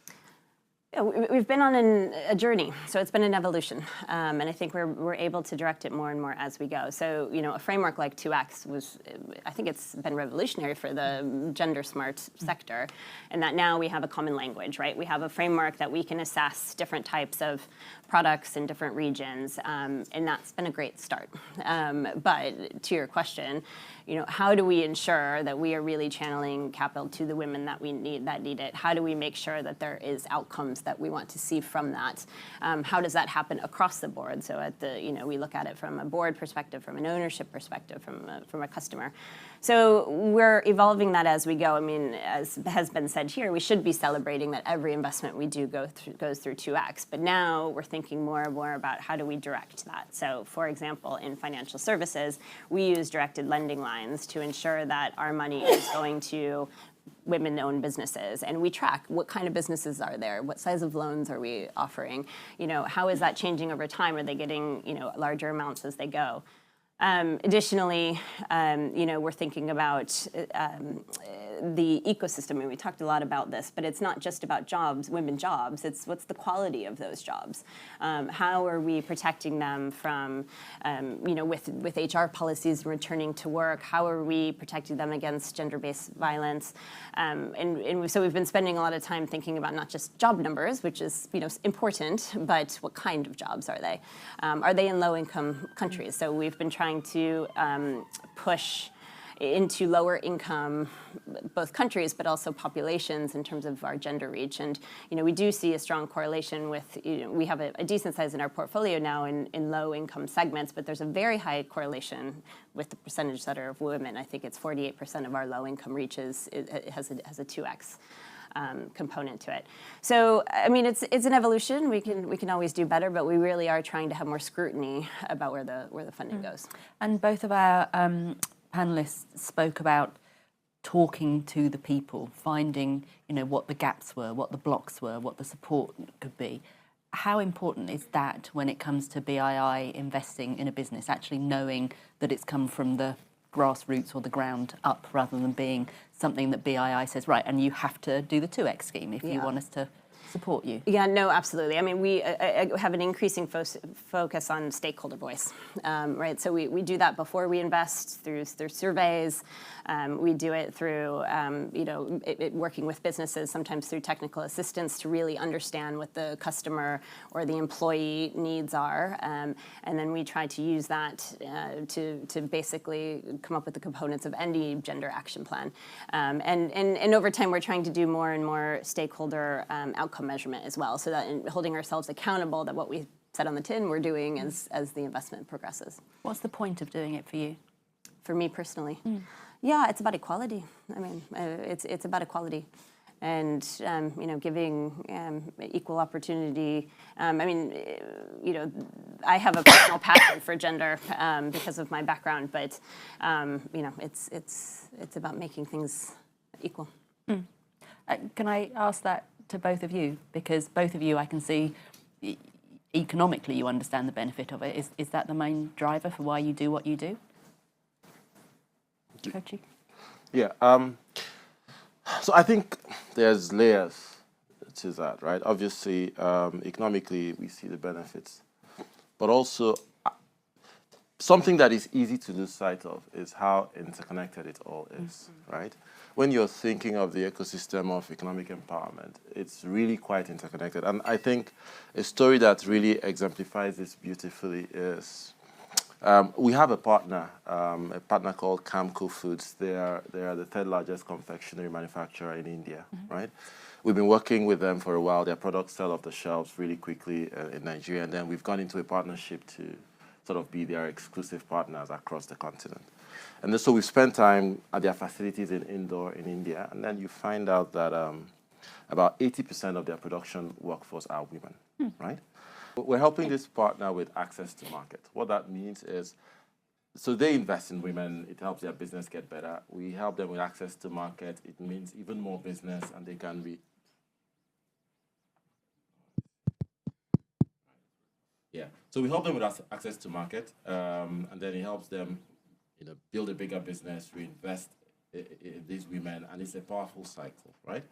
We've been on a journey, so it's been an evolution, and I think we're able to direct it more and more as we go. So, a framework like 2X I think it's been revolutionary for the gender smart sector, in that now we have a common language, right? We have a framework that we can assess different types of products in different regions, and that's been a great start. But to your question, how do we ensure that we are really channeling capital to the women that need it? How do we make sure that there is outcomes that we want to see from that? How does that happen across the board? So we look at it from a board perspective, from an ownership perspective, from a customer. So we're evolving that as we go. I mean, as has been said here, we should be celebrating that every investment we do goes through 2X. But now we're thinking more and more about how do we direct that. So, for example, in financial services, we use directed lending lines to ensure that our money is going to women-owned businesses, and we track what kind of businesses are there, what size of loans are we offering, how is that changing over time? Are they getting larger amounts as they go? Additionally, we're thinking about the ecosystem, and we talked a lot about this, but it's not just about jobs, women jobs, it's what's the quality of those jobs. How are we protecting them from, with HR policies returning to work, how are we protecting them against gender-based violence? So we've been spending a lot of time thinking about not just job numbers, which is important, but what kind of jobs are they? Are they in low-income countries? So we've been trying to push into lower income, both countries, but also populations in terms of our gender reach. And, we do see a strong correlation with, we have a decent size in our portfolio now in low income segments, but there's a very high correlation with the percentage that are of women. I think it's 48% of our low income reaches, it has a 2X. Component to it. So, I mean, it's an evolution. We can always do better, but we really are trying to have more scrutiny about where the funding goes. And both of our panelists spoke about talking to the people, finding what the gaps were, what the blocks were, what the support could be. how important is that when it comes to BII investing in a business, actually knowing that it's come from the grassroots or the ground up rather than being something that BII says, right, and you have to do the 2X scheme if you want us to support you? Yeah, no, absolutely. I mean, we have an increasing focus on stakeholder voice, right? So we do that before we invest through surveys. We do it through, working with businesses, sometimes through technical assistance to really understand what the customer or the employee needs are. And then we try to use that to basically come up with the components of any gender action plan. And over time, we're trying to do more and more stakeholder outcome measurement as well, so that in holding ourselves accountable that what we said on the tin we're doing as the investment progresses. What's the point of doing it for you? For me personally? Yeah, it's about equality. I mean, it's about equality and, giving equal opportunity. I mean, I have a personal passion for gender because of my background, but, it's about making things equal. Can I ask that to both of you? Because both of you, I can see economically you understand the benefit of it. Is that the main driver for why you do what you do? Kochi? Yeah. So I think there's layers to that, right? Obviously, economically, we see the benefits. But also, something that is easy to lose sight of is how interconnected it all is, right? When you're thinking of the ecosystem of economic empowerment, it's really quite interconnected. And I think a story that really exemplifies this beautifully is we have a partner called Camco Foods. They are the third largest confectionery manufacturer in India, right? We've been working with them for a while. Their products sell off the shelves really quickly in Nigeria, and then we've gone into a partnership to sort of be their exclusive partners across the continent. And then, so we've spent time at their facilities in Indore in India, and then you find out that about 80% of their production workforce are women, right? We're helping this partner with access to market. What that means is, so they invest in women, it helps their business get better. We help them with access to market. It means even more business, and they can be. Yeah, so we help them with access to market, and then it helps them, build a bigger business, reinvest in these women, and it's a powerful cycle, right?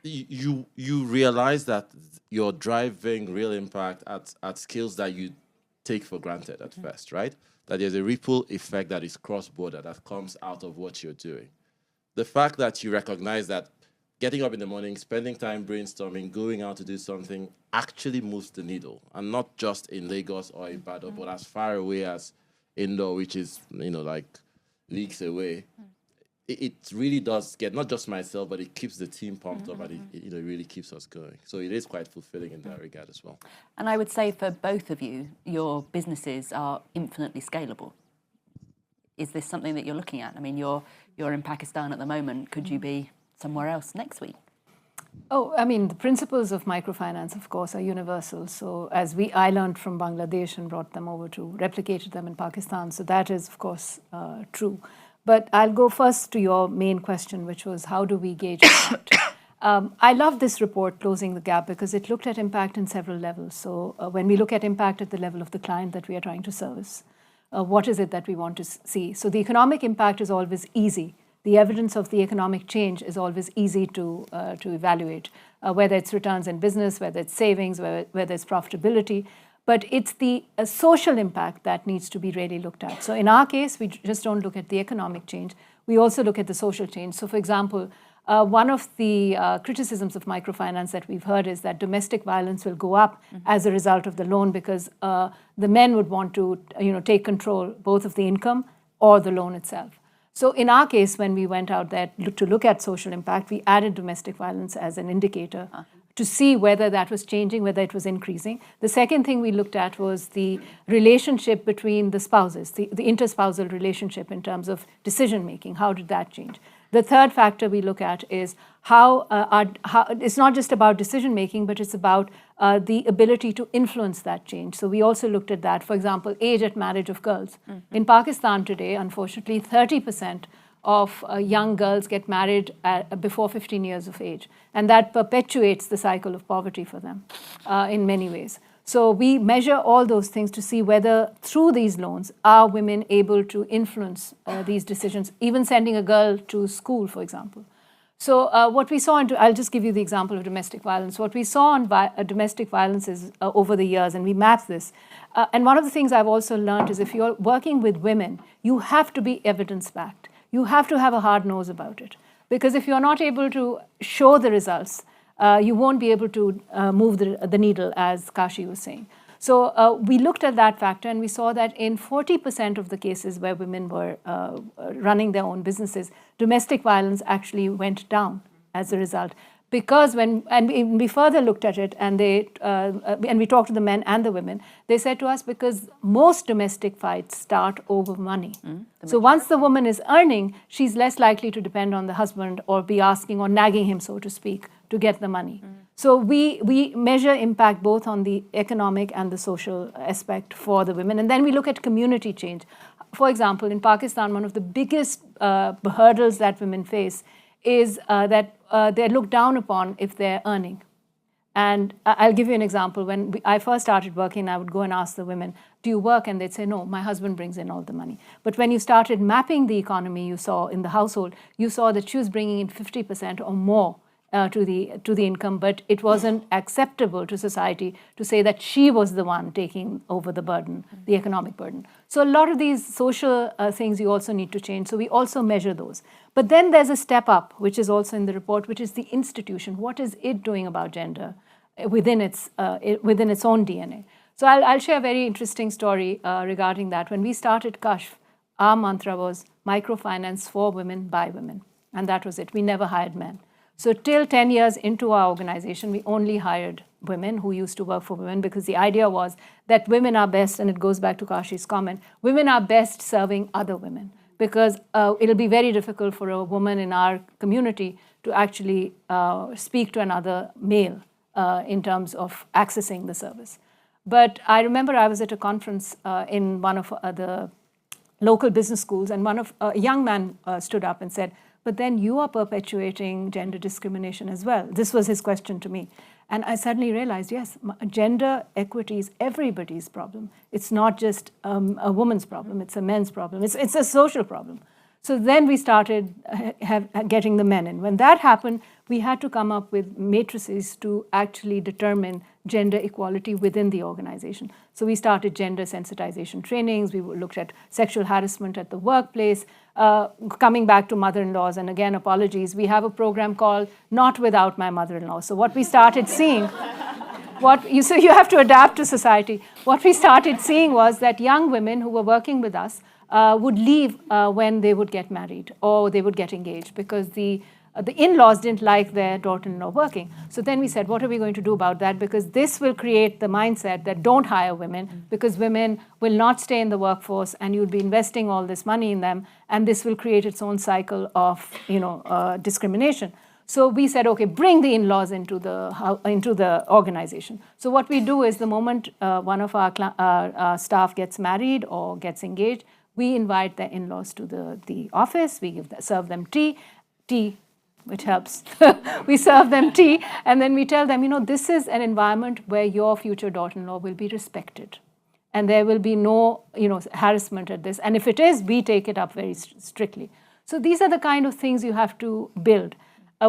You realize that you're driving real impact at scales that you take for granted at first, right? That there's a ripple effect that is cross-border that comes out of what you're doing. The fact that you recognize that getting up in the morning, spending time brainstorming, going out to do something actually moves the needle, and not just in Lagos or Ibadan, but as far away as Indore, which is, like leagues away. It really does get not just myself, but it keeps the team pumped up, and it really keeps us going. So it is quite fulfilling in that regard as well. And I would say for both of you, your businesses are infinitely scalable. Is this something that you're looking at? I mean, you're in Pakistan at the moment. Could you be somewhere else next week? Oh, I mean, the principles of microfinance, of course, are universal. So as I learned from Bangladesh and brought them over to replicated them in Pakistan. So that is, of course, true. But I'll go first to your main question, which was how do we gauge impact? I love this report, Closing the Gap, because it looked at impact in several levels. So when we look at impact at the level of the client that we are trying to service, what is it that we want to see? So the economic impact is always easy. The evidence of the economic change is always easy to evaluate, whether it's returns in business, whether it's savings, whether it's profitability. But it's the social impact that needs to be really looked at. So in our case, we just don't look at the economic change. We also look at the social change. So for example, one of the criticisms of microfinance that we've heard is that domestic violence will go up as a result of the loan because the men would want to take control both of the income or the loan itself. So in our case, when we went out there to look at social impact, we added domestic violence as an indicator to see whether that was changing, whether it was increasing. The second thing we looked at was the relationship between the spouses, the interspousal relationship in terms of decision-making. How did that change? The third factor we look at is how it's not just about decision-making, but it's about the ability to influence that change. So we also looked at that. For example, age at marriage of girls. In Pakistan today, unfortunately, 30% of young girls get married before 15 years of age. And that perpetuates the cycle of poverty for them in many ways. So we measure all those things to see whether through these loans are women able to influence these decisions, even sending a girl to school, for example. So what we saw, I'll just give you the example of domestic violence. What we saw on domestic violence is over the years, and we mapped this. And one of the things I've also learned is if you're working with women, you have to be evidence-backed. You have to have a hard nose about it. Because if you're not able to show the results, you won't be able to move the needle, as Kashi was saying. So we looked at that factor, and we saw that in 40% of the cases where women were running their own businesses, domestic violence actually went down as a result. Because we further looked at it, and we talked to the men and the women, they said to us, because most domestic fights start over money. So once the woman is earning, she's less likely to depend on the husband or be asking or nagging him, so to speak, to get the money. So we measure impact both on the economic and the social aspect for the women. And then we look at community change. For example, in Pakistan, one of the biggest hurdles that women face is that they're looked down upon if they're earning. And I'll give you an example. When I first started working, I would go and ask the women, do you work? And they'd say, no, my husband brings in all the money. But when you started mapping the economy you saw in the household, you saw that she was bringing in 50% or more to the income, but it wasn't acceptable to society to say that she was the one taking over the burden, the economic burden. So a lot of these social things you also need to change. So we also measure those. But then there's a step up, which is also in the report, which is the institution. What is it doing about gender within its own DNA? So I'll share a very interesting story regarding that. When we started Kashf, our mantra was microfinance for women by women. And that was it. We never hired men. So till 10 years into our organization, we only hired women who used to work for women, because the idea was that women are best, and it goes back to Kashi's comment, women are best serving other women, because it'll be very difficult for a woman in our community to actually speak to another male in terms of accessing the service. But I remember I was at a conference in one of the local business schools, and a young man stood up and said, but then you are perpetuating gender discrimination as well. This was his question to me. And I suddenly realized, yes, gender equity is everybody's problem. It's not just a woman's problem, it's a men's problem. It's a social problem. So then we started getting the men in. When that happened, we had to come up with matrices to actually determine gender equality within the organization. So we started gender sensitization trainings. We looked at sexual harassment at the workplace. Coming back to mother-in-laws, and again, apologies, we have a program called Not Without My Mother-in-Law. So what we started seeing, so you have to adapt to society. What we started seeing was that young women who were working with us would leave when they would get married or they would get engaged, because the in-laws didn't like their daughter-in-law working. So then we said, what are we going to do about that? Because this will create the mindset that don't hire women, because women will not stay in the workforce, and you'll be investing all this money in them, and this will create its own cycle of discrimination. So we said, okay, bring the in-laws into the organization. So what we do is the moment one of our staff gets married or gets engaged, we invite their in-laws to the office. We serve them tea, which helps. We serve them tea, and then we tell them, this is an environment where your future daughter-in-law will be respected, and there will be no, harassment at this. And if it is, we take it up very strictly. So these are the kind of things you have to build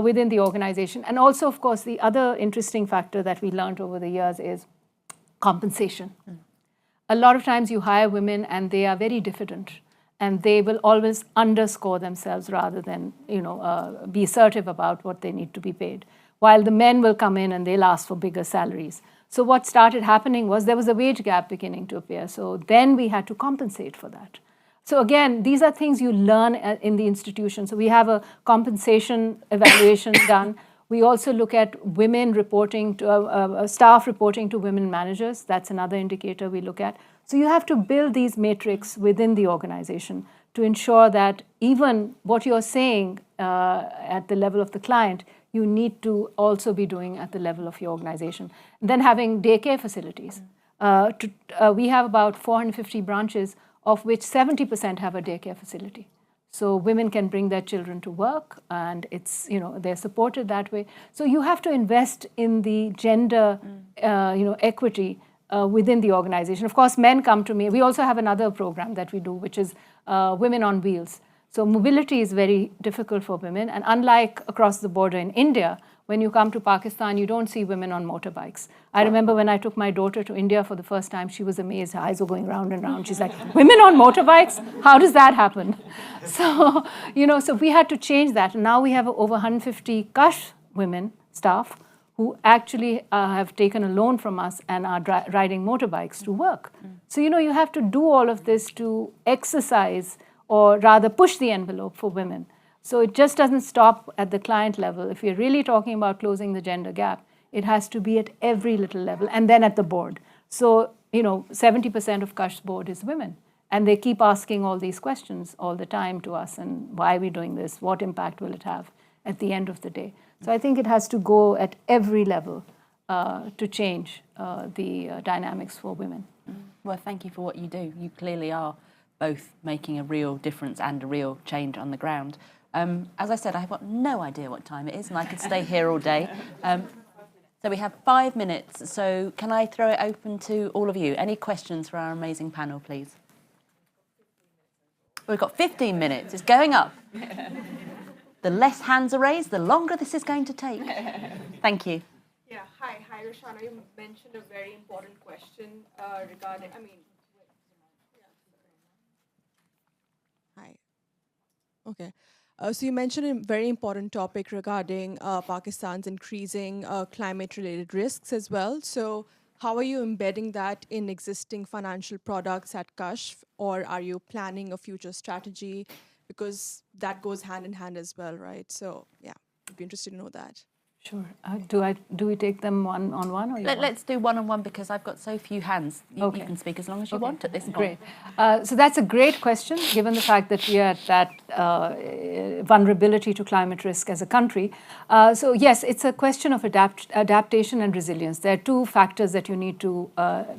within the organization. And also, of course, the other interesting factor that we learned over the years is compensation. A lot of times you hire women and they are very diffident, and they will always underscore themselves rather than be assertive about what they need to be paid, while the men will come in and they'll ask for bigger salaries. So what started happening was there was a wage gap beginning to appear. So then we had to compensate for that. So again, these are things you learn in the institution. So we have a compensation evaluation done. We also look at women reporting to staff reporting to women managers. That's another indicator we look at. So you have to build these metrics within the organization to ensure that even what you're saying at the level of the client, you need to also be doing at the level of your organization. And then having daycare facilities. We have about 450 branches, of which 70% have a daycare facility. So women can bring their children to work, and it's, they're supported that way. So you have to invest in the gender, equity within the organization. Of course, men come to me. We also have another program that we do, which is Women on Wheels. So mobility is very difficult for women, and unlike across the border in India, when you come to Pakistan, you don't see women on motorbikes. I remember when I took my daughter to India for the first time, she was amazed. Her eyes were going round and round. She's like, women on motorbikes? How does that happen? So, so we had to change that. And now we have over 150 Kash women staff who actually have taken a loan from us and are riding motorbikes to work. So, you have to do all of this to exercise, or rather push the envelope for women. So it just doesn't stop at the client level. If you're really talking about closing the gender gap, it has to be at every little level, and then at the board. So, 70% of Kash's board is women. And they keep asking all these questions all the time to us, and why are we doing this? What impact will it have at the end of the day? So I think it has to go at every level to change the dynamics for women. Well, thank you for what you do. You clearly are both making a real difference and a real change on the ground. As I said, I've got no idea what time it is, and I could stay here all day. So we have 5 minutes, so can I throw it open to all of you? Any questions for our amazing panel, please? We've got 15 minutes. It's going up. The less hands are raised, the longer this is going to take. Thank you. Yeah, hi, Roshana. You mentioned a very important question regarding, Hi. Okay. So you mentioned a very important topic regarding Pakistan's increasing climate-related risks as well. So how are you embedding that in existing financial products at Kashf, or are you planning a future strategy? Because that goes hand in hand as well, right? So yeah, I'd be interested to know that. Sure. Do we take them one on one, or Let's do one on one, because I've got so few hands. You can speak as long as you want at this point. Great. So that's a great question, given the fact that we are at that vulnerability to climate risk as a country. So yes, it's a question of adaptation and resilience. There are two factors that you need to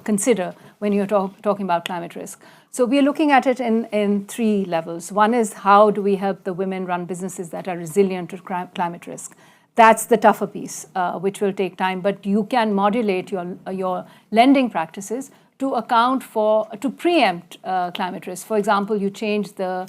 consider when you're talking about climate risk. So we are looking at it in three levels. One is, how do we help the women run businesses that are resilient to climate risk? That's the tougher piece, which will take time, but you can modulate your lending practices to preempt climate risk. For example, you change the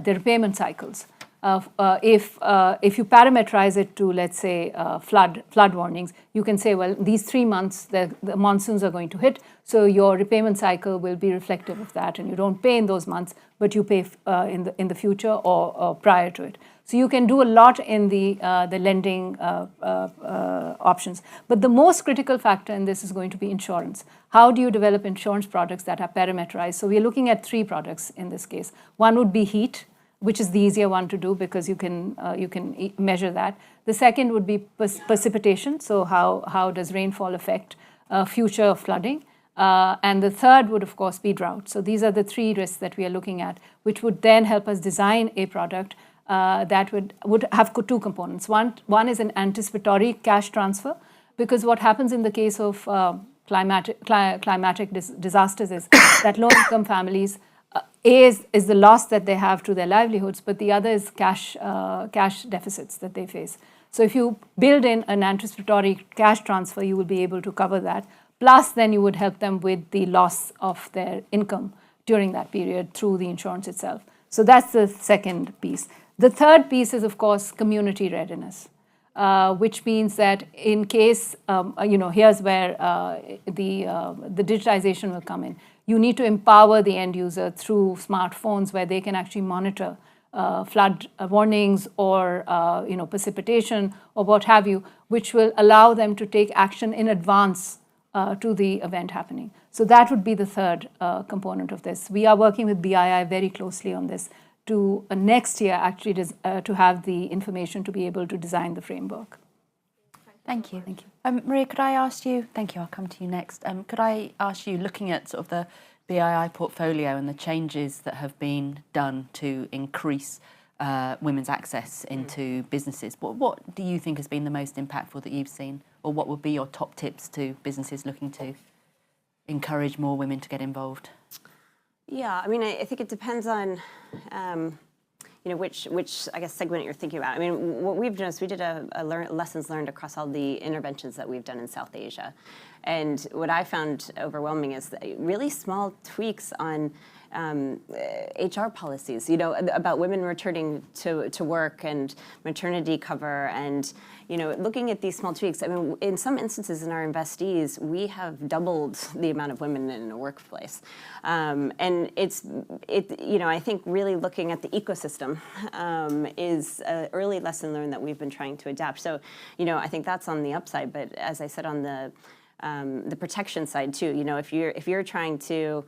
repayment cycles. If you parameterize it to, let's say, flood warnings, you can say, well, these 3 months the monsoons are going to hit, so your repayment cycle will be reflective of that, and you don't pay in those months, but you pay in the future or prior to it. So you can do a lot in the lending options. But the most critical factor in this is going to be insurance. How do you develop insurance products that are parameterized? So we're looking at 3 products in this case. One would be heat, which is the easier one to do because you can measure that. The second would be precipitation. So how does rainfall affect future flooding? And the third would, of course, be drought. So these are the 3 risks that we are looking at, which would then help us design a product that would have 2 components. One is an anticipatory cash transfer, because what happens in the case of climatic disasters is that low-income families, is the loss that they have to their livelihoods, but the other is cash deficits that they face. So if you build in an anticipatory cash transfer, you will be able to cover that. Plus, then you would help them with the loss of their income during that period through the insurance itself. So that's the second piece. The third piece is, of course, community readiness, which means that in case, here's where the digitization will come in. You need to empower the end user through smartphones where they can actually monitor flood warnings or precipitation or what have you, which will allow them to take action in advance to the event happening. So that would be the third component of this. We are working with BII very closely on this to next year actually to have the information to be able to design the framework. Thank you. Thank you. Maria, could I ask you, thank you, I'll come to you next. Could I ask you, looking at sort of the BII portfolio and the changes that have been done to increase women's access into businesses, what do you think has been the most impactful that you've seen? Or what would be your top tips to businesses looking to encourage more women to get involved? Yeah, I mean, I think it depends on which I guess segment you're thinking about. I mean, what we've done is we did lessons learned across all the interventions that we've done in South Asia. And what I found overwhelming is that really small tweaks on HR policies, about women returning to work and maternity cover and, looking at these small tweaks. I mean, in some instances in our investees, we have doubled the amount of women in the workplace. And I think really looking at the ecosystem is an early lesson learned that we've been trying to adapt. So, I think that's on the upside. But as I said, on the protection side too, if you're trying to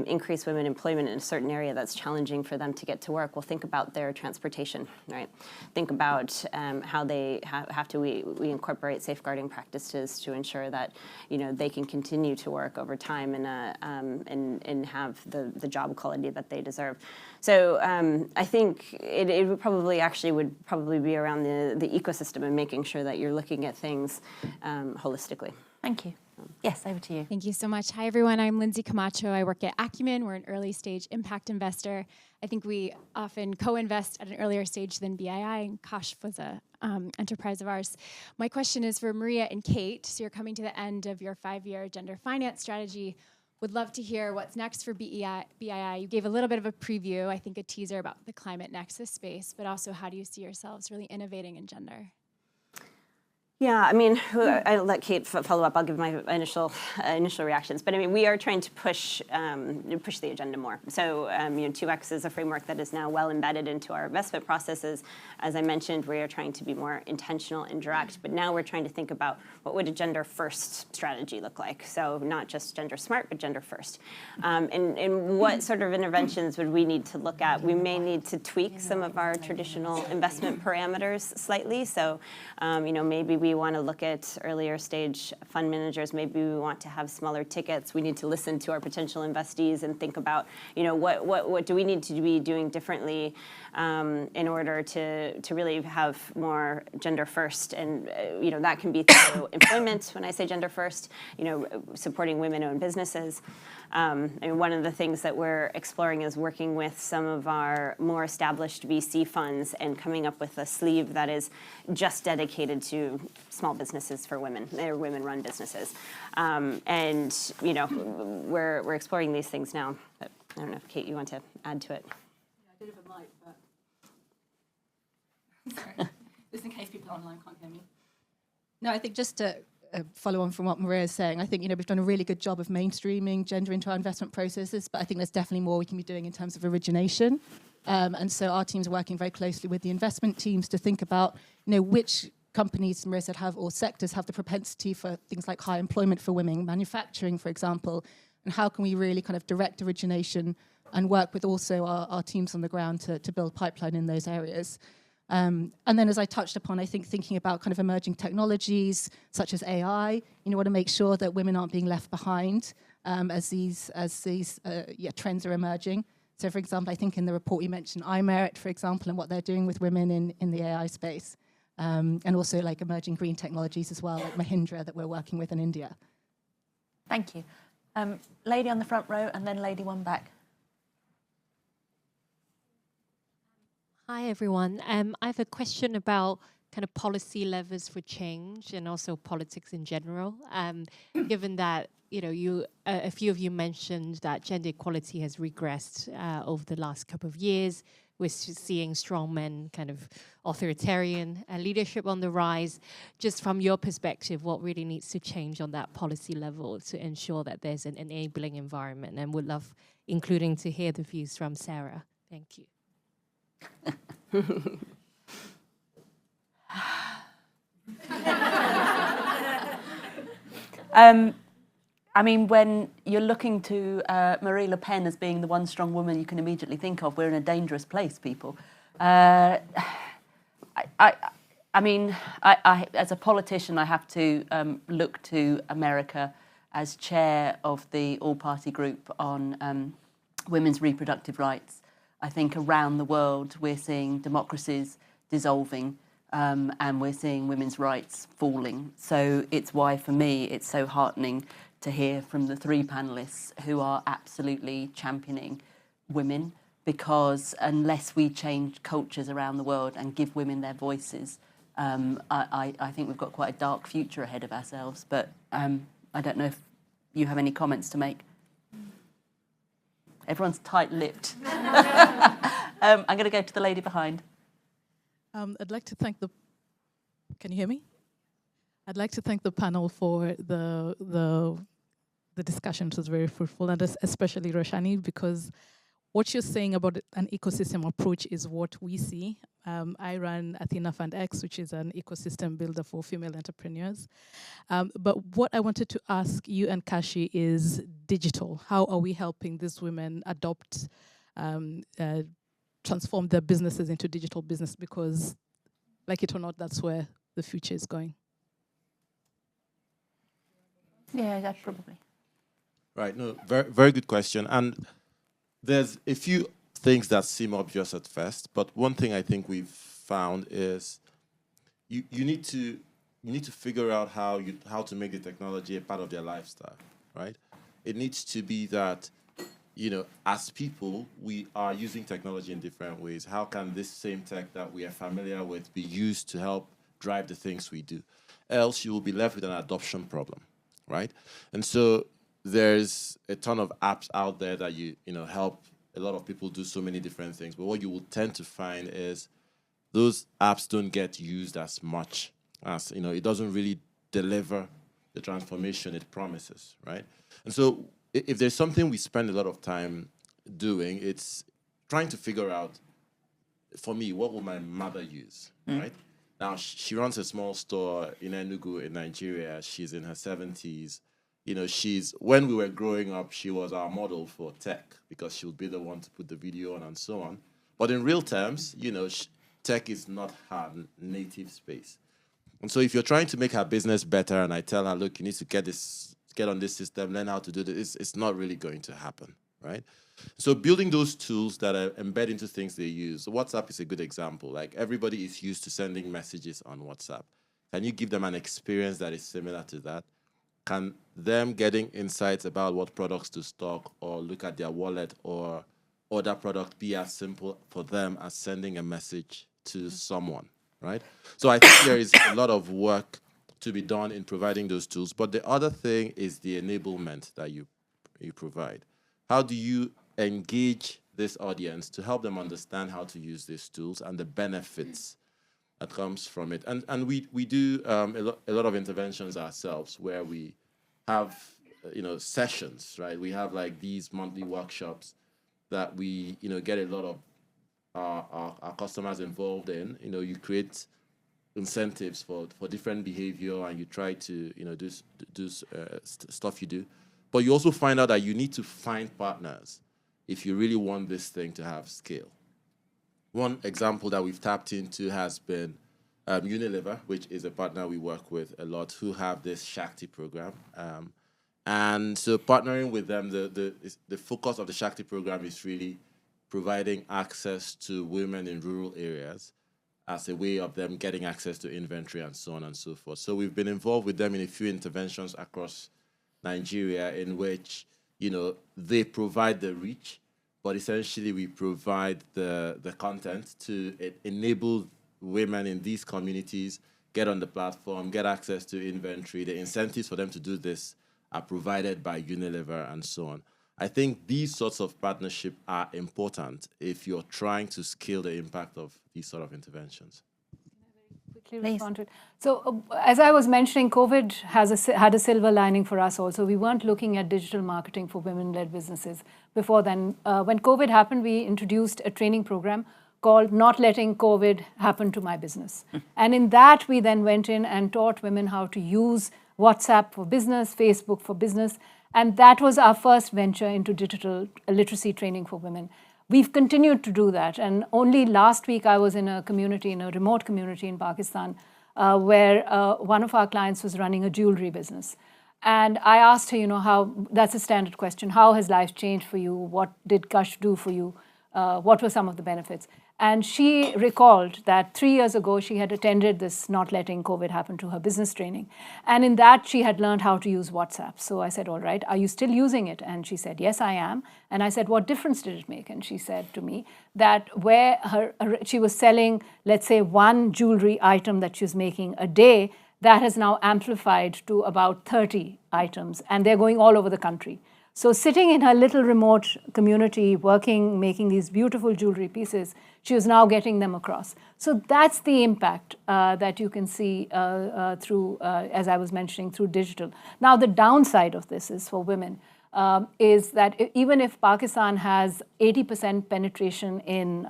increase women employment in a certain area that's challenging for them to get to work, well, think about their transportation, right? Think about how they we incorporate safeguarding practices to ensure that they can continue to work over time and have the job quality that they deserve. So I think it would probably be around the ecosystem and making sure that you're looking at things holistically. Thank you. Yes, over to you. Thank you so much. Hi, everyone. I'm Lindsay Camacho. I work at Acumen. We're an early stage impact investor. I think we often co-invest at an earlier stage than BII, and Kosh was a enterprise of ours. My question is for Maria and Kate. So you're coming to the end of your 5-year gender finance strategy. Would love to hear what's next for BII. You gave a little bit of a preview, I think a teaser about the climate nexus space, but also how do you see yourselves really innovating in gender? Yeah, I mean, I'll let Kate follow up. I'll give my initial reactions. But I mean, we are trying to push the agenda more. So 2X is a framework that is now well embedded into our investment processes. As I mentioned, we are trying to be more intentional and direct. But now we're trying to think about what would a gender first strategy look like. So not just gender smart, but gender first. And what sort of interventions would we need to look at? We may need to tweak some of our traditional investment parameters slightly. So maybe we want to look at earlier stage fund managers. Maybe we want to have smaller tickets. We need to listen to our potential investees and think about, what do we need to be doing differently in order to really have more gender first. And, that can be through employment. When I say gender first, supporting women-owned businesses. And one of the things that we're exploring is working with some of our more established VC funds and coming up with a sleeve that is just dedicated to small businesses for women, or women-run businesses. And we're exploring these things now. But I don't know if Kate, you want to add to it. Yeah, I did have a mic, but sorry, just in case people online can't hear me. No, I think just to follow on from what Maria is saying, I think we've done a really good job of mainstreaming gender into our investment processes, but I think there's definitely more we can be doing in terms of origination. And so our teams are working very closely with the investment teams to think about which companies, Maria said, or sectors have the propensity for things like high employment for women, manufacturing, for example, and how can we really kind of direct origination and work with also our teams on the ground to build pipeline in those areas. And then, as I touched upon, I think thinking about kind of emerging technologies such as AI, want to make sure that women aren't being left behind as these trends are emerging. So, for example, I think in the report we mentioned iMerit, for example, and what they're doing with women in the AI space, and also like emerging green technologies as well, like Mahindra that we're working with in India. Thank you. Lady on the front row, and then lady one back. Hi, everyone. I have a question about kind of policy levers for change and also politics in general. Given that, a few of you mentioned that gender equality has regressed over the last couple of years. We're seeing strong men kind of authoritarian leadership on the rise. Just from your perspective, what really needs to change on that policy level to ensure that there's an enabling environment? And would love, including to hear the views from Sarah. Thank you. I mean, when you're looking to Marie Le Pen as being the one strong woman you can immediately think of, we're in a dangerous place, people. I mean, as a politician, I have to look to America as chair of the all-party group on women's reproductive rights. I think around the world we're seeing democracies dissolving and we're seeing women's rights falling. So it's why, for me, it's so heartening to hear from the three panellists who are absolutely championing women, because unless we change cultures around the world and give women their voices, I think we've got quite a dark future ahead of ourselves. But I don't know if you have any comments to make. Everyone's tight-lipped. I'm going to go to the lady behind. I'd like to thank Can you hear me? I'd like to thank the panel for the discussion. It was very fruitful, and especially Roshani, because what you're saying about an ecosystem approach is what we see. I run Athena Fund X, which is an ecosystem builder for female entrepreneurs. But what I wanted to ask you and Kashi is digital. How are we helping these women adopt, transform their businesses into digital business? Because, like it or not, that's where the future is going. Yeah, that probably. Right, no, very, very good question. And there's a few things that seem obvious at first, but one thing I think we've found is you need to figure out how to make the technology a part of their lifestyle, right? It needs to be that, as people, we are using technology in different ways. How can this same tech that we are familiar with be used to help drive the things we do? Else you will be left with an adoption problem, right? And so there's a ton of apps out there that help a lot of people do so many different things. But what you will tend to find is those apps don't get used as much as, it doesn't really deliver the transformation it promises, right? And so if there's something we spend a lot of time doing, it's trying to figure out, for me, what will my mother use, right? Now, she runs a small store in Enugu in Nigeria. She's in her 70s. When we were growing up, she was our model for tech because she would be the one to put the video on and so on. But in real terms, tech is not her native space. And so if you're trying to make her business better and I tell her, look, you need to get on this system, learn how to do this, it's not really going to happen, right? So building those tools that are embedded into things they use. WhatsApp is a good example. Like everybody is used to sending messages on WhatsApp. Can you give them an experience that is similar to that? Can them getting insights about what products to stock or look at their wallet or order product be as simple for them as sending a message to someone, right? So I think there is a lot of work to be done in providing those tools. But the other thing is the enablement that you provide. How do you engage this audience to help them understand how to use these tools and the benefits that comes from it? And we do a lot of interventions ourselves where we have sessions, right? We have like these monthly workshops that we get a lot of our customers involved in. You create incentives for different behavior and you try to do stuff you do, but you also find out that you need to find partners if you really want this thing to have scale. One example that we've tapped into has been Unilever, which is a partner we work with a lot, who have this Shakti program. And so partnering with them, the focus of the Shakti program is really providing access to women in rural areas as a way of them getting access to inventory and so on and so forth. So we've been involved with them in a few interventions across Nigeria in which, they provide the reach, but essentially we provide the content to enable women in these communities get on the platform, get access to inventory. The incentives for them to do this are provided by Unilever and so on. I think these sorts of partnerships are important if you're trying to scale the impact of these sort of interventions. So as I was mentioning, COVID had a silver lining for us also. We weren't looking at digital marketing for women-led businesses before then. When COVID happened, we introduced a training program called Not Letting COVID Happen to My Business. And in that, we then went in and taught women how to use WhatsApp for business, Facebook for business. And that was our first venture into digital literacy training for women. We've continued to do that. And only last week, I was in a community, in a remote community in Pakistan, where one of our clients was running a jewelry business. And I asked her, how, that's a standard question, how has life changed for you? What did Gush do for you? What were some of the benefits? And she recalled that 3 years ago, she had attended this Not Letting COVID Happen to Her business training. And in that, she had learned how to use WhatsApp. So I said, all right, are you still using it? And she said, yes, I am. And I said, what difference did it make? And she said to me that where she was selling, let's say, one jewelry item that she was making a day, that has now amplified to about 30 items. And they're going all over the country. So sitting in her little remote community, working, making these beautiful jewelry pieces, she was now getting them across. So that's the impact that you can see through, as I was mentioning, through digital. Now, the downside of this is for women, is that even if Pakistan has 80% penetration in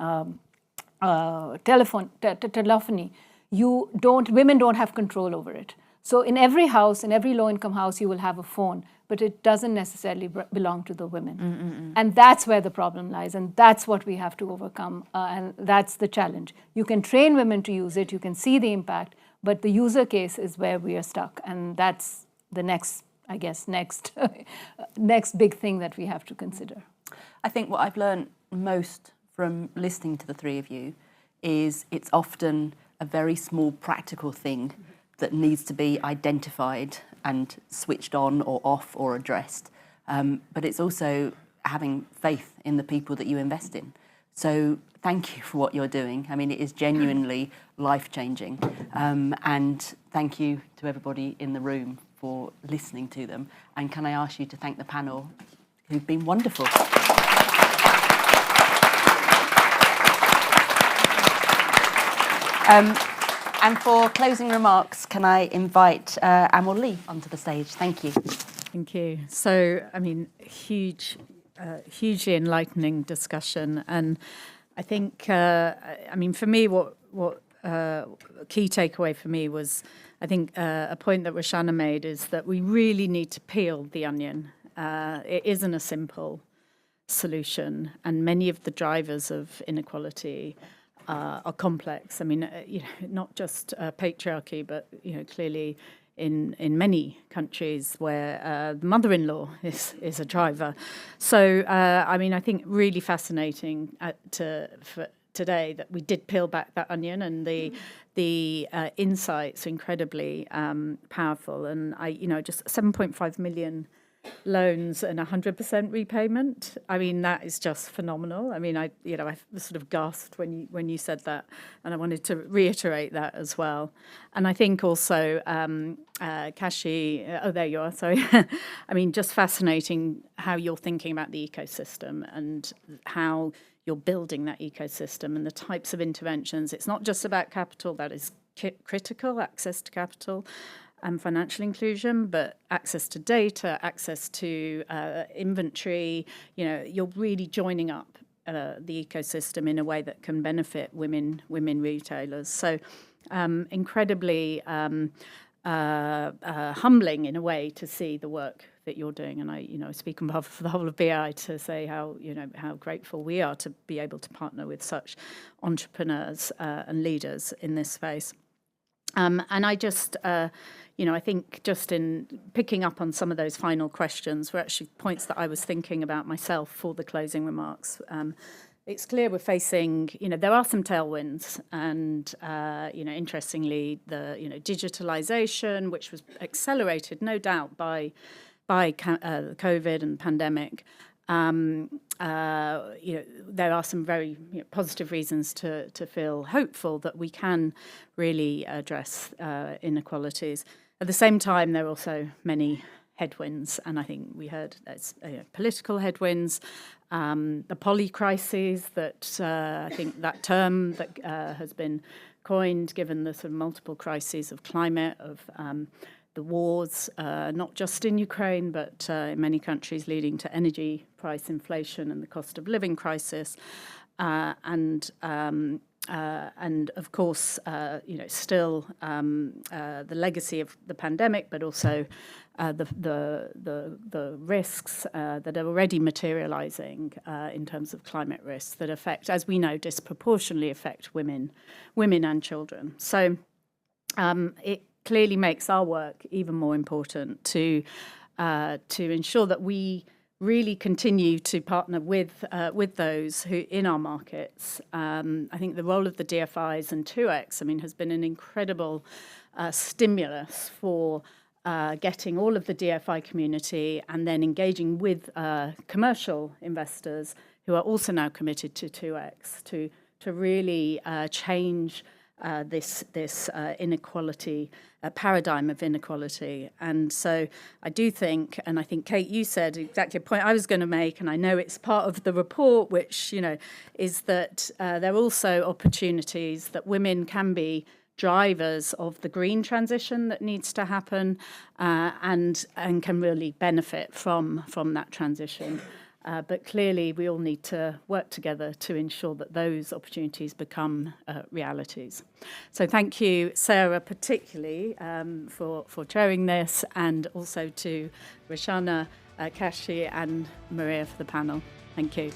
telephony, women don't have control over it. So in every house, in every low-income house, you will have a phone, but it doesn't necessarily belong to the women. And that's where the problem lies, and that's what we have to overcome, and that's the challenge. You can train women to use it, you can see the impact, but the user case is where we are stuck, and that's the next big thing that we have to consider. I think what I've learned most from listening to the three of you is it's often a very small practical thing that needs to be identified and switched on or off or addressed. But it's also having faith in the people that you invest in. So thank you for what you're doing. I mean, it is genuinely life-changing. And thank you to everybody in the room for listening to them. And can I ask you to thank the panel, who've been wonderful. And for closing remarks, can I invite Amol Lee onto the stage? Thank you. Thank you. So, I mean, hugely enlightening discussion. And I think, I mean, for me, what key takeaway for me was, I think, a point that Roshana made is that we really need to peel the onion. It isn't a simple solution. And many of the drivers of inequality are complex. I mean, not just patriarchy, but clearly in many countries where the mother-in-law is a driver. So, I mean, I think really fascinating for today that we did peel back that onion, and the insights are incredibly powerful. And just 7.5 million loans and 100% repayment. I mean, that is just phenomenal. I mean, I sort of gasped when you said that, and I wanted to reiterate that as well. And I think also, Kashi, oh, there you are, sorry. I mean, just fascinating how you're thinking about the ecosystem and how you're building that ecosystem and the types of interventions. It's not just about capital, that is critical, access to capital, and financial inclusion, but access to data, access to inventory. You're really joining up the ecosystem in a way that can benefit women retailers. So incredibly humbling in a way to see the work that you're doing. And I speak on behalf of the whole of BI to say how grateful we are to be able to partner with such entrepreneurs and leaders in this space. And I just, I think just in picking up on some of those final questions were actually points that I was thinking about myself for the closing remarks. It's clear we're facing, there are some tailwinds, and, interestingly, the, digitalization, which was accelerated, no doubt, by COVID and pandemic. There are some very positive reasons to feel hopeful that we can really address inequalities. At the same time, there are also many headwinds, and I think we heard that's political headwinds, the poly crises that I think that term that has been coined, given the sort of multiple crises of climate, of the wars, not just in Ukraine, but in many countries, leading to energy price inflation and the cost of living crisis, and of course, still the legacy of the pandemic, but also the risks that are already materializing in terms of climate risks that affect, as we know, disproportionately affect women and children. So it clearly makes our work even more important to ensure that we really continue to partner with those who in our markets. I think the role of the DFIs and 2X, I mean, has been an incredible stimulus for getting all of the DFI community and then engaging with commercial investors who are also now committed to 2X to really change this inequality, paradigm of inequality. And so I do think, and I think, Kate, you said exactly a point I was going to make, and I know it's part of the report, which, is that there are also opportunities that women can be drivers of the green transition that needs to happen, and can really benefit from that transition. But clearly, we all need to work together to ensure that those opportunities become realities. So thank you, Sarah, particularly for chairing this, and also to Roshana, Kashi, and Maria for the panel. Thank you.